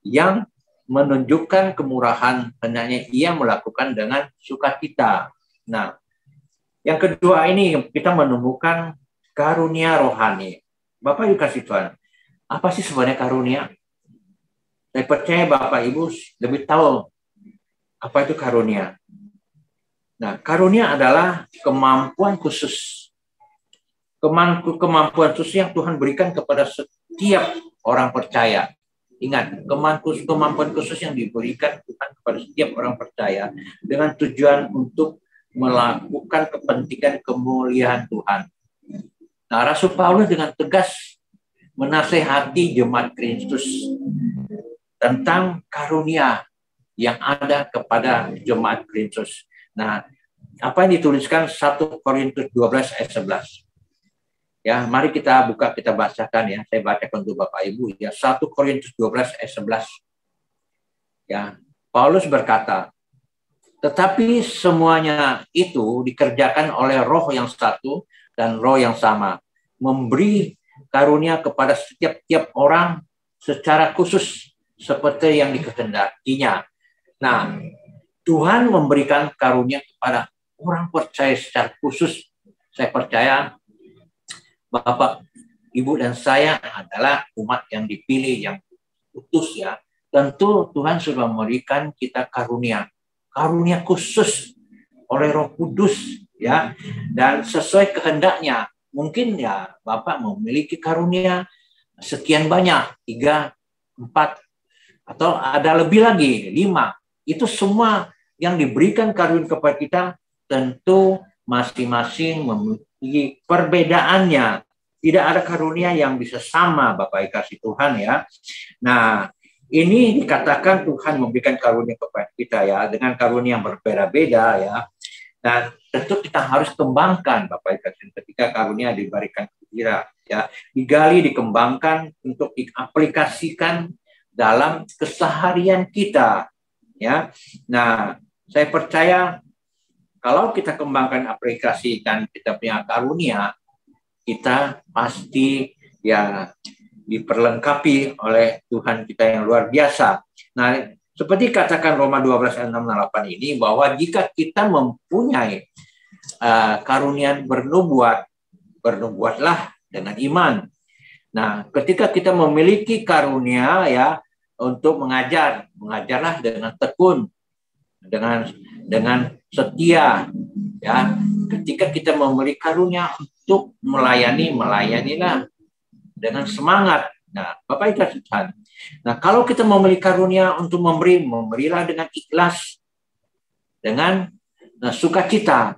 yang menunjukkan kemurahan, hendaknya ia melakukan dengan sukacita. Nah, yang kedua ini kita menemukan karunia rohani. Bapak Ibu kasih Tuhan, apa sih sebenarnya karunia? Saya percaya Bapak Ibu lebih tahu apa itu karunia. Nah, karunia adalah kemampuan khusus. Kemampuan khusus yang Tuhan berikan kepada setiap orang percaya. Ingat, kemampuan khusus yang diberikan Tuhan kepada setiap orang percaya dengan tujuan untuk melakukan kepentingan kemuliaan Tuhan. Nah, Rasul Paulus dengan tegas menasehati jemaat Kristus tentang karunia yang ada kepada jemaat Kristus. Nah, apa yang dituliskan 1 Korintus 12 ayat 11. Ya, mari kita buka, kita bacakan ya. Saya bacakan untuk Bapak Ibu ya. 1 Korintus 12 ayat 11. Ya, Paulus berkata, tetapi semuanya itu dikerjakan oleh Roh yang satu dan Roh yang sama, memberi karunia kepada setiap orang secara khusus seperti yang dikehendakinya. Nah, Tuhan memberikan karunia kepada orang percaya secara khusus. Saya percaya Bapak, Ibu, dan saya adalah umat yang dipilih, yang utus ya. Tentu Tuhan sudah memberikan kita karunia khusus oleh Roh Kudus ya, dan sesuai kehendaknya. Mungkin ya Bapak memiliki karunia sekian banyak, 3, 4, atau ada lebih lagi, 5. Itu semua yang diberikan karunia kepada kita, tentu masing-masing memiliki perbedaannya. Tidak ada karunia yang bisa sama, Bapak kasih Tuhan ya. Nah, ini dikatakan Tuhan memberikan karunia kepada kita ya, dengan karunia yang berbeda-beda ya. Dan tentu kita harus kembangkan, Bapak kasih, ketika karunia diberikan ke kita ya, digali, dikembangkan untuk diaplikasikan dalam keseharian kita ya. Nah, saya percaya kalau kita kembangkan, aplikasikan kita punya karunia, kita pasti ya diperlengkapi oleh Tuhan kita yang luar biasa. Nah, seperti katakan Roma 12 ayat 6-8 ini, bahwa jika kita mempunyai karunia bernubuat, bernubuatlah dengan iman. Nah, ketika kita memiliki karunia ya untuk mengajar, mengajarlah dengan tekun, dengan setia ya. Ketika kita memiliki karunia untuk melayanilah dengan semangat. Nah, Bapak Ibu Tuhan. Nah, kalau kita memiliki karunia untuk memberilah dengan ikhlas, dengan sukacita.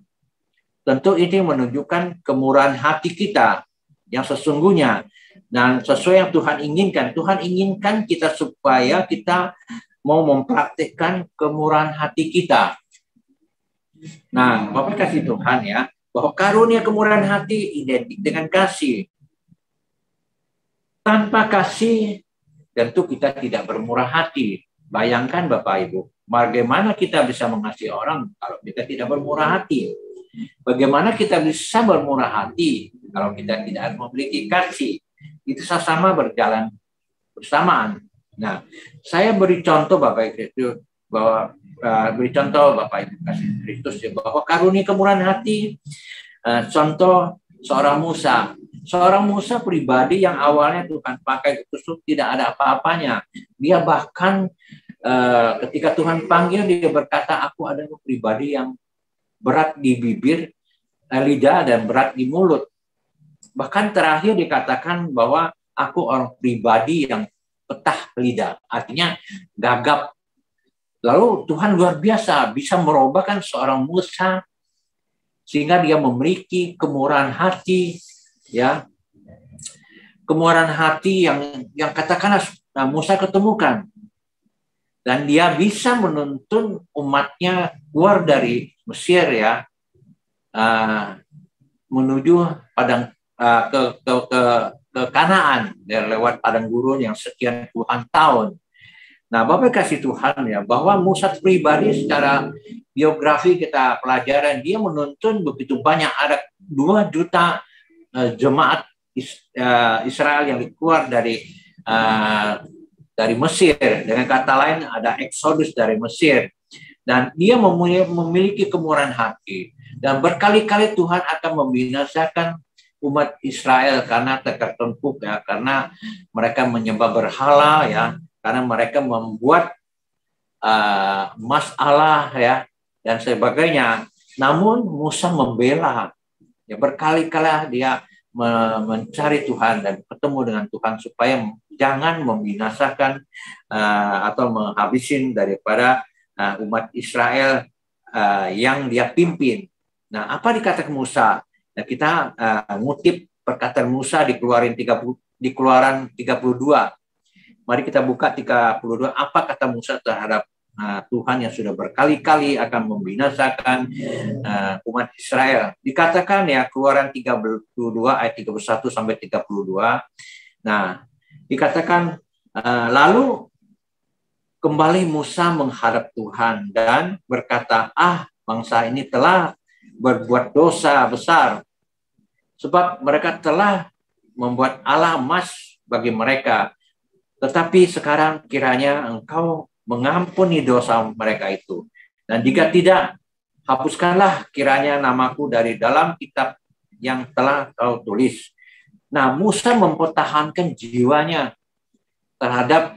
Tentu ini menunjukkan kemurahan hati kita yang sesungguhnya. Dan sesuai yang Tuhan inginkan. Tuhan inginkan kita supaya kita mau mempraktikkan kemurahan hati kita. Nah, Bapak kasih Tuhan ya, bahwa karunia kemurahan hati identik dengan kasih. Tanpa kasih, tentu kita tidak bermurah hati. Bayangkan Bapak Ibu, bagaimana kita bisa mengasihi orang kalau kita tidak bermurah hati? Bagaimana kita bisa bermurah hati kalau kita tidak memiliki kasih? Itu sama berjalan bersamaan. Nah, saya beri contoh Bapak Ibu, bahwa beri contoh Bapak Ibu kasih Kristus ya, bahwa karunia kemurahan hati. Contoh seorang Musa. Seorang Musa pribadi yang awalnya Tuhan pakai khusus tidak ada apa-apanya. Dia bahkan ketika Tuhan panggil, dia berkata, aku adalah pribadi yang berat di bibir, lidah, dan berat di mulut. Bahkan terakhir dikatakan bahwa aku orang pribadi yang petah lidah. Artinya gagap. Lalu Tuhan luar biasa bisa merubahkan seorang Musa sehingga dia memiliki kemurahan hati, ya, kemurahan hati yang katakanlah Musa ketemukan, dan dia bisa menuntun umatnya keluar dari Mesir ya, menuju padang ke Kanaan lewat padang gurun yang sekian puluhan tahun. Nah, Bapak kasih Tuhan ya, bahwa Musa pribadi secara biografi kita pelajaran, dia menuntun begitu banyak, ada 2 juta jemaat Israel yang keluar dari Mesir. Dengan kata lain, ada eksodus dari Mesir. Dan dia memiliki kemurahan hati. Dan berkali-kali Tuhan akan membinasakan umat Israel karena terketempuk ya, karena mereka menyembah berhala ya, karena mereka membuat masalah ya dan sebagainya. Namun Musa membela. Ya, berkali-kali dia mencari Tuhan dan ketemu dengan Tuhan supaya jangan membinasakan atau menghabisin daripada umat Israel yang dia pimpin. Nah, apa dikatakan Musa? Nah, kita ngutip perkataan Musa di Keluaran 32. Mari kita buka 32. Apa kata Musa terhadap Tuhan yang sudah berkali-kali akan membinasakan umat Israel? Dikatakan ya, Keluaran 32 ayat 31 sampai 32. Nah, dikatakan lalu kembali Musa menghadap Tuhan dan berkata, bangsa ini telah berbuat dosa besar, sebab mereka telah membuat Allah emas bagi mereka. Tetapi sekarang kiranya engkau mengampuni dosa mereka itu. Dan jika tidak, hapuskanlah kiranya namaku dari dalam kitab yang telah kau tulis. Nah, Musa mempertahankan jiwanya terhadap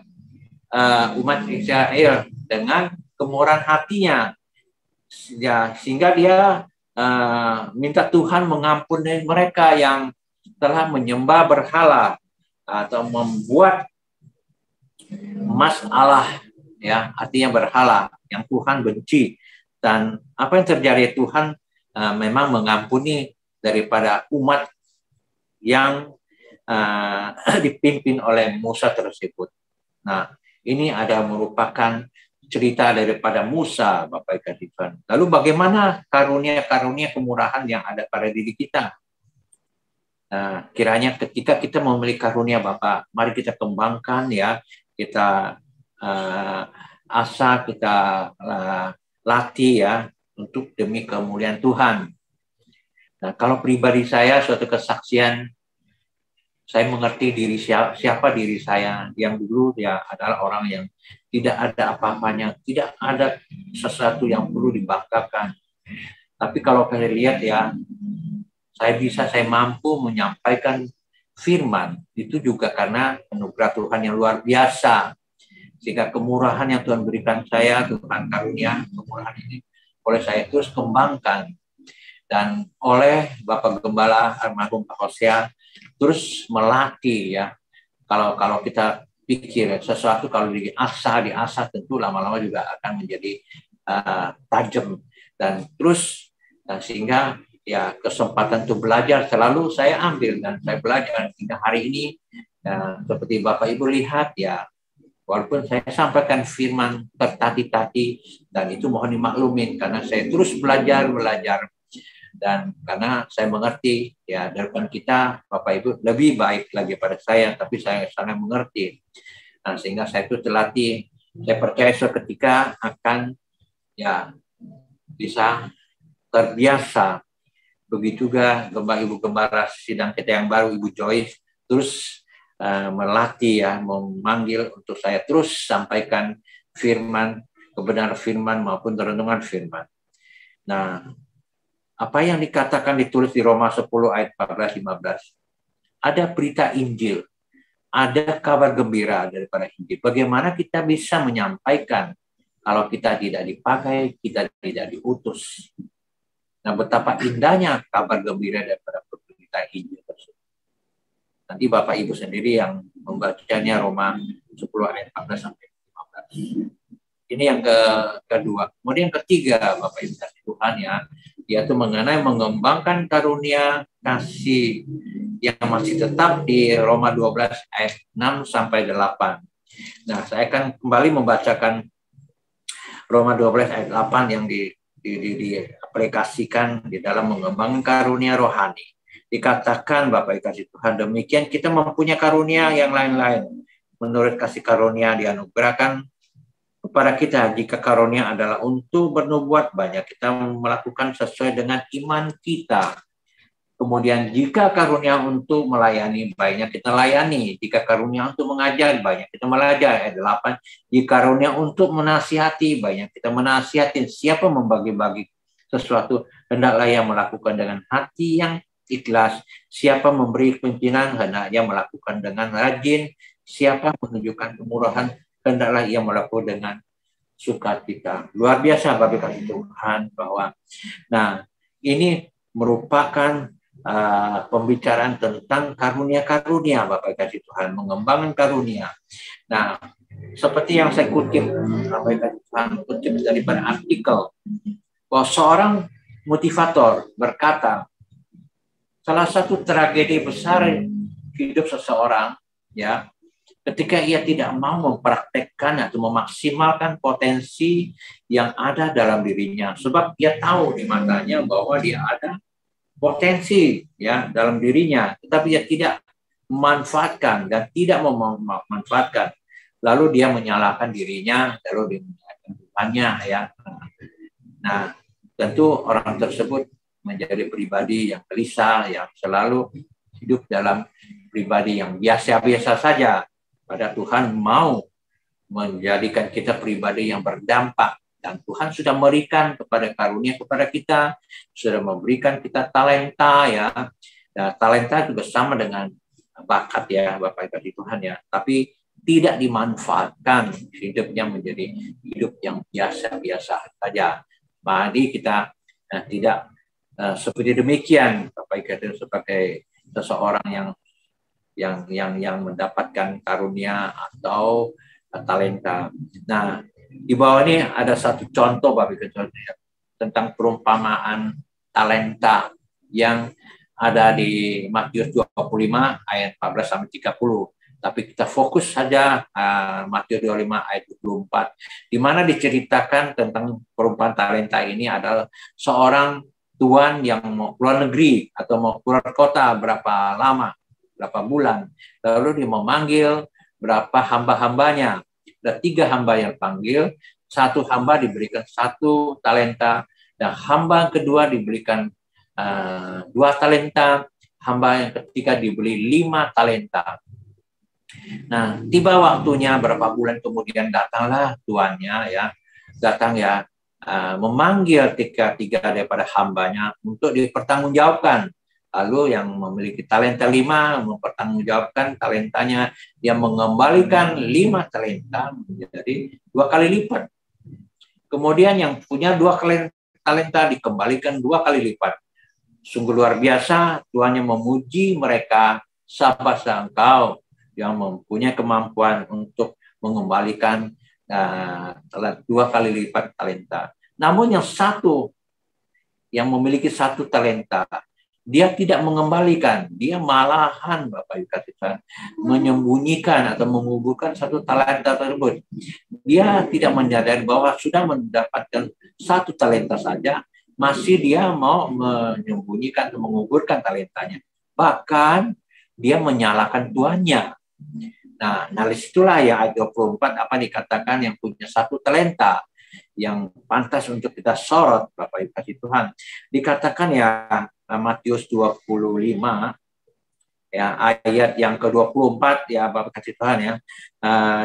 umat Israel dengan kemurahan hatinya, ya, sehingga dia minta Tuhan mengampuni mereka yang telah menyembah berhala atau membuat masalah, ya, artinya berhala yang Tuhan benci. Dan apa yang terjadi, Tuhan memang mengampuni daripada umat yang dipimpin oleh Musa tersebut. Nah, ini ada merupakan cerita daripada Musa, Bapak Ibu Tuhan. Lalu bagaimana karunia-karunia kemurahan yang ada pada diri kita? Nah, kiranya ketika kita memiliki karunia Bapak, mari kita kembangkan, ya, kita asah, kita latih, ya, untuk demi kemuliaan Tuhan. Nah, kalau pribadi saya, suatu kesaksian, saya mengerti diri siapa diri saya yang dulu, ya, adalah orang yang tidak ada apa-apanya, tidak ada sesuatu yang perlu dibanggakan. Tapi kalau kalian lihat, ya, saya mampu menyampaikan firman, itu juga karena anugerah Tuhan yang luar biasa. Sehingga kemurahan yang Tuhan berikan saya, Tuhan karunia kemurahan ini, oleh saya terus kembangkan. Dan oleh Bapak Gembala almarhum Pak Hosea terus melatih, ya. Kalau kita pikir sesuatu kalau diasah tentu lama-lama juga akan menjadi tajam. Dan terus sehingga, ya, kesempatan untuk belajar selalu saya ambil dan saya belajar hingga hari ini. Seperti Bapak Ibu lihat, ya, walaupun saya sampaikan firman tertati-tati, dan itu mohon dimaklumin karena saya terus belajar. Dan karena saya mengerti, ya, daripada kita, Bapak Ibu, lebih baik lagi pada saya, tapi saya sangat mengerti. Nah, sehingga saya itu terlatih. Saya percaya seketika akan, ya, bisa terbiasa. Begitu juga Ibu Gembala sidang kita yang baru, Ibu Joyce, terus melatih, ya, memanggil untuk saya terus sampaikan firman, kebenaran firman maupun renungan firman. Nah, apa yang dikatakan ditulis di Roma 10 ayat 14-15. Ada berita Injil, ada kabar gembira daripada Injil. Bagaimana kita bisa menyampaikan kalau kita tidak dipakai, kita tidak diutus? Nah, betapa indahnya kabar gembira daripada berita Injil tersebut. Nanti Bapak Ibu sendiri yang membacanya, Roma 10 ayat 14-15. Ini yang kedua. Kemudian yang ketiga, Bapak Ibu Tuhan, ya, yaitu mengenai mengembangkan karunia kasih yang masih tetap di Roma 12 ayat 6-8. Nah, saya akan kembali membacakan Roma 12 ayat 8 yang diaplikasikan di dalam mengembangkan karunia rohani. Dikatakan, Bapak Ibu Tuhan, demikian kita mempunyai karunia yang lain-lain. Menurut kasih karunia dianugerahkan kepada kita, jika karunia adalah untuk bernubuat, banyak kita melakukan sesuai dengan iman kita. Kemudian jika karunia untuk melayani, banyak kita layani. Jika karunia untuk mengajar, banyak kita belajar. Ayat 8, jika karunia untuk menasihati, banyak kita menasihati. Siapa membagi-bagi sesuatu, hendaklah ia melakukan dengan hati yang ikhlas. Siapa memberi pimpinan, hendaknya melakukan dengan rajin. Siapa menunjukkan kemurahan, hendaklah ia melakukan dengan sukacita. Luar biasa, Bapak kasih Tuhan, bahwa, nah, ini merupakan pembicaraan tentang karunia-karunia, Bapak kasih Tuhan, mengembangkan karunia. Nah, seperti yang saya kutip, Bapak kasih Tuhan, kutip daripada artikel, bahwa seorang motivator berkata, salah satu tragedi besar hidup seseorang, ya, ketika ia tidak mau mempraktekkan atau memaksimalkan potensi yang ada dalam dirinya. Sebab ia tahu di matanya bahwa dia ada potensi, ya, dalam dirinya, tetapi dia tidak memanfaatkan dan tidak memanfaatkan. Lalu dia menyalahkan dirinya, lalu dia menyalahkan Tuhannya, ya. Nah, tentu orang tersebut menjadi pribadi yang gelisah, yang selalu hidup dalam pribadi yang biasa-biasa saja. Pada Tuhan mau menjadikan kita pribadi yang berdampak. Dan Tuhan sudah memberikan kepada karunia kepada kita, sudah memberikan kita talenta, ya. Nah, talenta juga sama dengan bakat ya Bapak Ibu Tuhan ya, tapi tidak dimanfaatkan, hidupnya menjadi hidup yang biasa-biasa saja. Mari kita tidak seperti demikian Bapak Ibu, sebagai seseorang yang mendapatkan karunia atau talenta. Nah, di bawah ini ada satu contoh Bapak Ibu tentang perumpamaan talenta yang ada di Matius 25 ayat 14 sampai 30. Tapi kita fokus saja Matius 25 ayat 24, di mana diceritakan tentang perumpamaan talenta ini adalah seorang tuan yang mau keluar negeri atau mau keluar kota berapa lama, berapa bulan, lalu dia memanggil berapa hamba-hambanya. Ada 3 hamba yang panggil, 1 hamba diberikan 1 talenta, dan hamba yang kedua diberikan 2 talenta, hamba yang ketiga diberi 5 talenta. Nah, tiba waktunya berapa bulan kemudian datanglah tuannya ya, datang ya, memanggil 3 daripada hambanya untuk dipertanggungjawabkan. Lalu yang memiliki talenta 5 mempertanggungjawabkan talentanya, dia mengembalikan 5 talenta menjadi 2 kali lipat. Kemudian yang punya 2 talenta dikembalikan 2 kali lipat. Sungguh luar biasa, tuannya memuji mereka, siapa engkau yang mempunyai kemampuan untuk mengembalikan 2 kali lipat talenta. Namun yang satu yang memiliki 1 talenta, dia tidak mengembalikan, dia malahan Bapak Ibu katakan menyembunyikan atau menguburkan 1 talenta tersebut. Dia tidak menyadari bahwa sudah mendapatkan 1 talenta saja, masih dia mau menyembunyikan atau menguburkan talentanya. Bahkan dia menyalahkan tuannya. Nah, dari situlah ya ayat 24 apa dikatakan yang punya 1 talenta yang pantas untuk kita sorot Bapak Ibu kasih Tuhan. Dikatakan ya Matius 25 ya ayat yang ke-24 ya Bapak kasih Tuhan ya.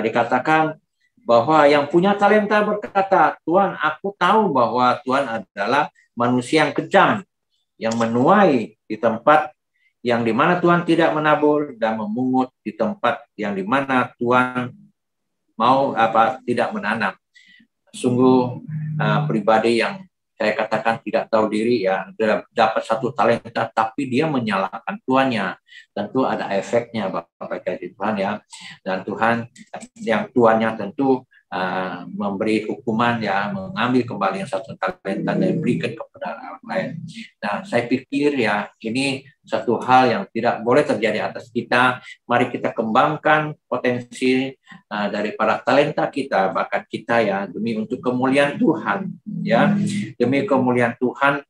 Dikatakan bahwa yang punya talenta berkata, "Tuhan, aku tahu bahwa Tuhan adalah manusia yang kejam, yang menuai di tempat yang dimana Tuhan tidak menabur dan memungut di tempat yang dimana Tuhan mau tidak menanam." Sungguh pribadi yang saya katakan tidak tahu diri ya, dapat 1 talenta tapi dia menyalahkan tuannya, tentu ada efeknya Bapak kasih Tuhan ya. Dan Tuhan yang tuannya tentu memberi hukuman ya, mengambil kembali yang 1 talenta dan diberikan kepada orang lain. Nah, saya pikir ya ini satu hal yang tidak boleh terjadi atas kita. Mari kita kembangkan potensi daripada talenta kita, bakat kita ya, demi untuk kemuliaan Tuhan ya, demi kemuliaan Tuhan,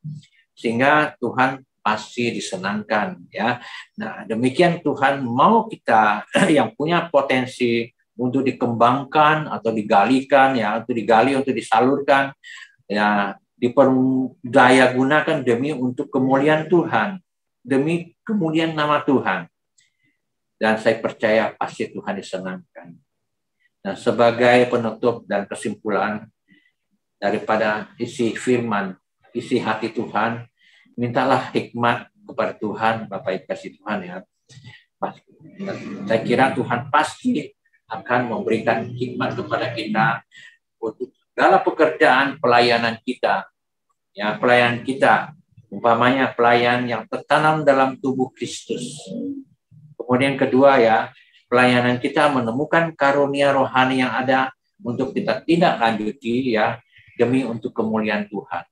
sehingga Tuhan pasti disenangkan ya. Nah, demikian Tuhan mau kita yang punya potensi untuk dikembangkan atau digalikan ya, untuk digali, untuk disalurkan ya, diperdaya gunakan demi untuk kemuliaan Tuhan, demi kemuliaan nama Tuhan. Dan saya percaya pasti Tuhan disenangkan. Nah, sebagai penutup dan kesimpulan daripada isi firman, isi hati Tuhan, mintalah hikmat kepada Tuhan, Bapak Ibu kasih Tuhan ya. Saya kira Tuhan pasti akan memberikan hikmat kepada kita untuk segala pekerjaan pelayanan kita. Ya, pelayanan kita, umpamanya pelayan yang tertanam dalam tubuh Kristus. Kemudian kedua ya, pelayanan kita menemukan karunia rohani yang ada untuk kita tindak lanjuti ya, demi untuk kemuliaan Tuhan.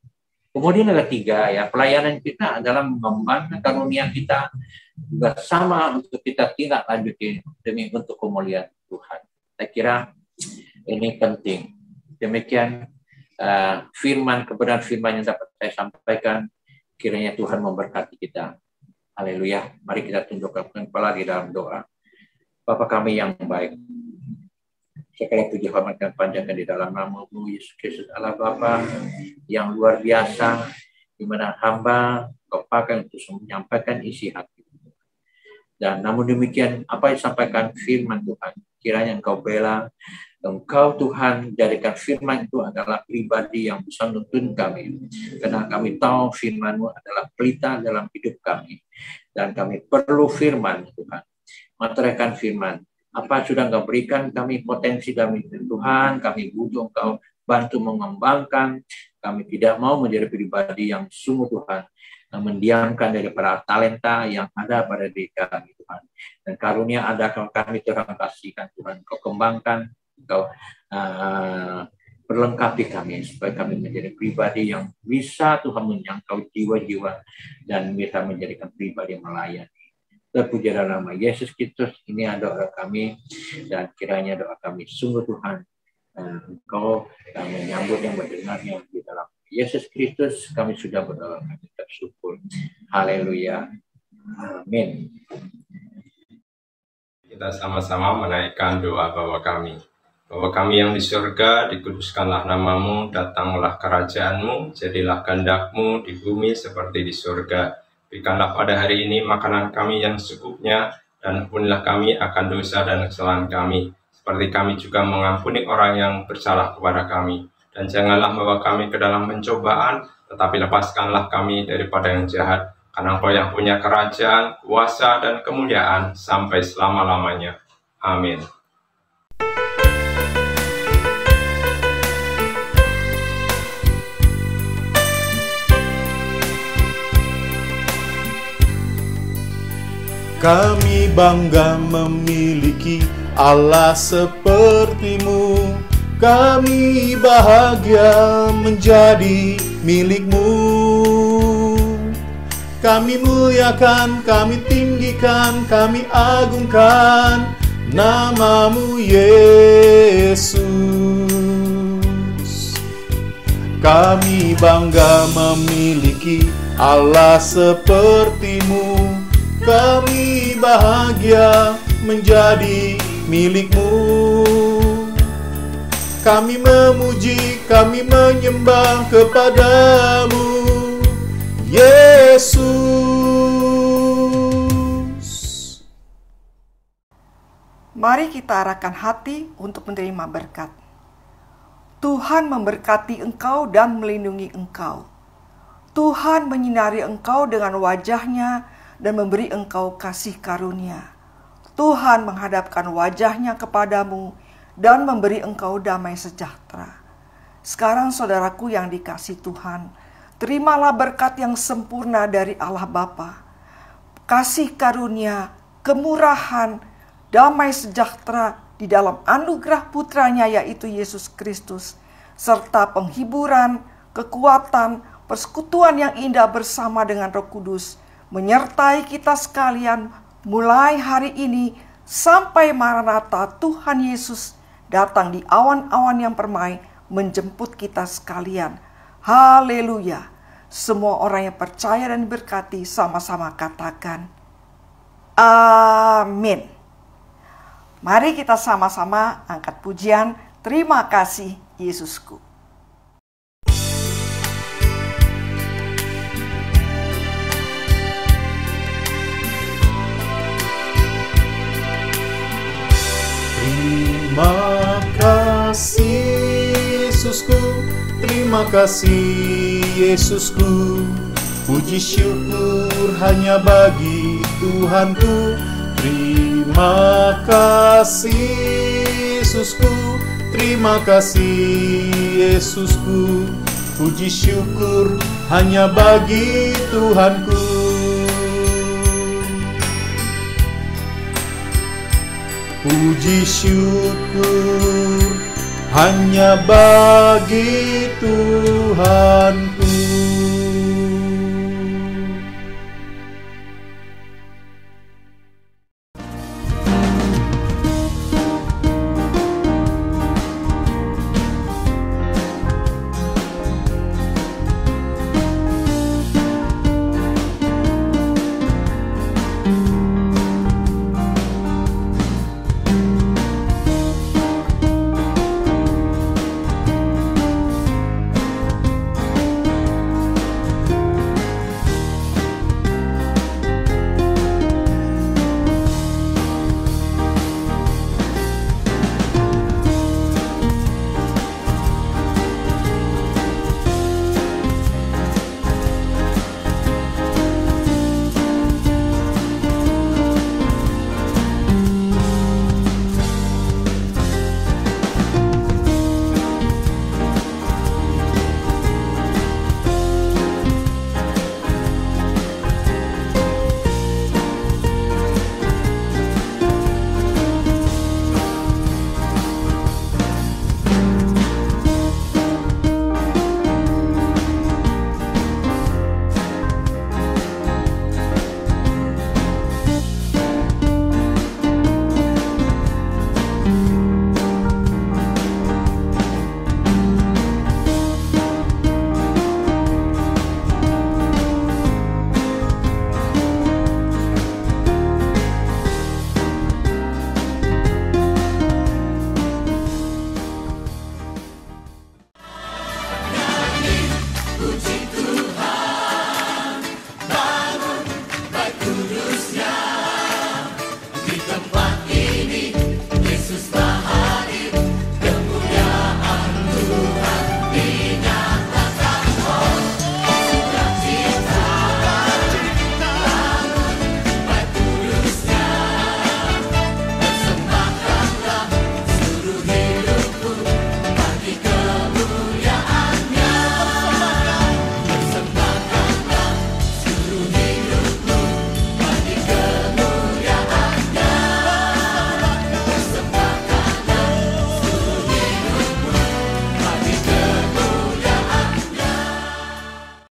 Kemudian yang ketiga ya, pelayanan kita adalah mengembangkan karunia kita juga sama untuk kita tindak lanjuti demi untuk kemuliaan Tuhan. Saya kira ini penting. Demikian kebenaran firman yang dapat saya sampaikan. Kiranya Tuhan memberkati kita. Haleluya. Mari kita tundukkan kepala di dalam doa. Bapa kami yang baik, segala puji hormat dan panjangkan di dalam nama-Mu Yesus Kristus Allah Bapa yang luar biasa, di mana hamba Kau pakai untuk menyampaikan isi hati. Dan namun demikian apa yang disampaikan firman Tuhan, kiranya Engkau bela, Engkau Tuhan jadikan firman itu adalah pribadi yang bisa menuntun kami. Karena kami tahu firman-Mu adalah pelita dalam hidup kami. Dan kami perlu firman Tuhan. meteraikan firman. Apa sudah Engkau berikan kami potensi kami Tuhan, kami butuh Engkau bantu mengembangkan. Kami tidak mau menjadi pribadi yang sungguh Tuhan, yang mendiamkan daripada talenta yang ada pada diri kami Tuhan. Dan karunia ada kami Tuhan kasihkan Tuhan. Kau kembangkan, Kau perlengkapi kami supaya kami menjadi pribadi yang bisa Tuhan menjangkau jiwa-jiwa dan bisa menjadikan pribadi yang melayani. Terpuji dalam nama Yesus Kristus, ini adalah doa kami, dan kiranya doa kami sungguh Tuhan, Engkau yang menyambut yang mendengarnya di dalam Yesus Kristus. Kami sudah berdoa, kami bersyukur. Haleluya. Amin. Kita sama-sama menaikkan doa Bapa kami. Bapa kami yang di surga, dikuduskanlah namamu, datanglah kerajaanmu, jadilah kehendak-mu di bumi seperti di surga. Berikanlah pada hari ini makanan kami yang secukupnya, dan ampunilah kami akan dosa dan kesalahan kami, seperti kami juga mengampuni orang yang bersalah kepada kami. Dan janganlah membawa kami ke dalam pencobaan, tetapi lepaskanlah kami daripada yang jahat. Karena Engkau yang punya kerajaan, kuasa, dan kemuliaan sampai selama-lamanya. Amin. Kami bangga memiliki Allah seperti-Mu. Kami bahagia menjadi milik-Mu. Kami muliakan, kami tinggikan, kami agungkan nama-Mu Yesus. Kami bangga memiliki Allah seperti-Mu. Kami bahagia menjadi milik-Mu. Kami memuji, kami menyembah kepada-Mu Yesus. Mari kita arahkan hati untuk menerima berkat. Tuhan memberkati engkau dan melindungi engkau. Tuhan menyinari engkau dengan wajah-Nya dan memberi engkau kasih karunia. Tuhan menghadapkan wajah-Nya kepadamu dan memberi engkau damai sejahtera. Sekarang saudaraku yang dikasihi Tuhan, terimalah berkat yang sempurna dari Allah Bapa. Kasih karunia, kemurahan, damai sejahtera di dalam anugerah putranya yaitu Yesus Kristus, serta penghiburan, kekuatan, persekutuan yang indah bersama dengan Roh Kudus, menyertai kita sekalian mulai hari ini sampai Maranatha Tuhan Yesus datang di awan-awan yang permai menjemput kita sekalian. Haleluya. Semua orang yang percaya dan diberkati sama-sama katakan amin. Mari kita sama-sama angkat pujian terima kasih Yesusku. Terima kasih Yesusku, terima kasih Yesusku. Puji syukur hanya bagi Tuhanku. Terima kasih Yesusku, terima kasih Yesusku. Puji syukur hanya bagi Tuhanku. Puji syukur hanya bagi Tuhan.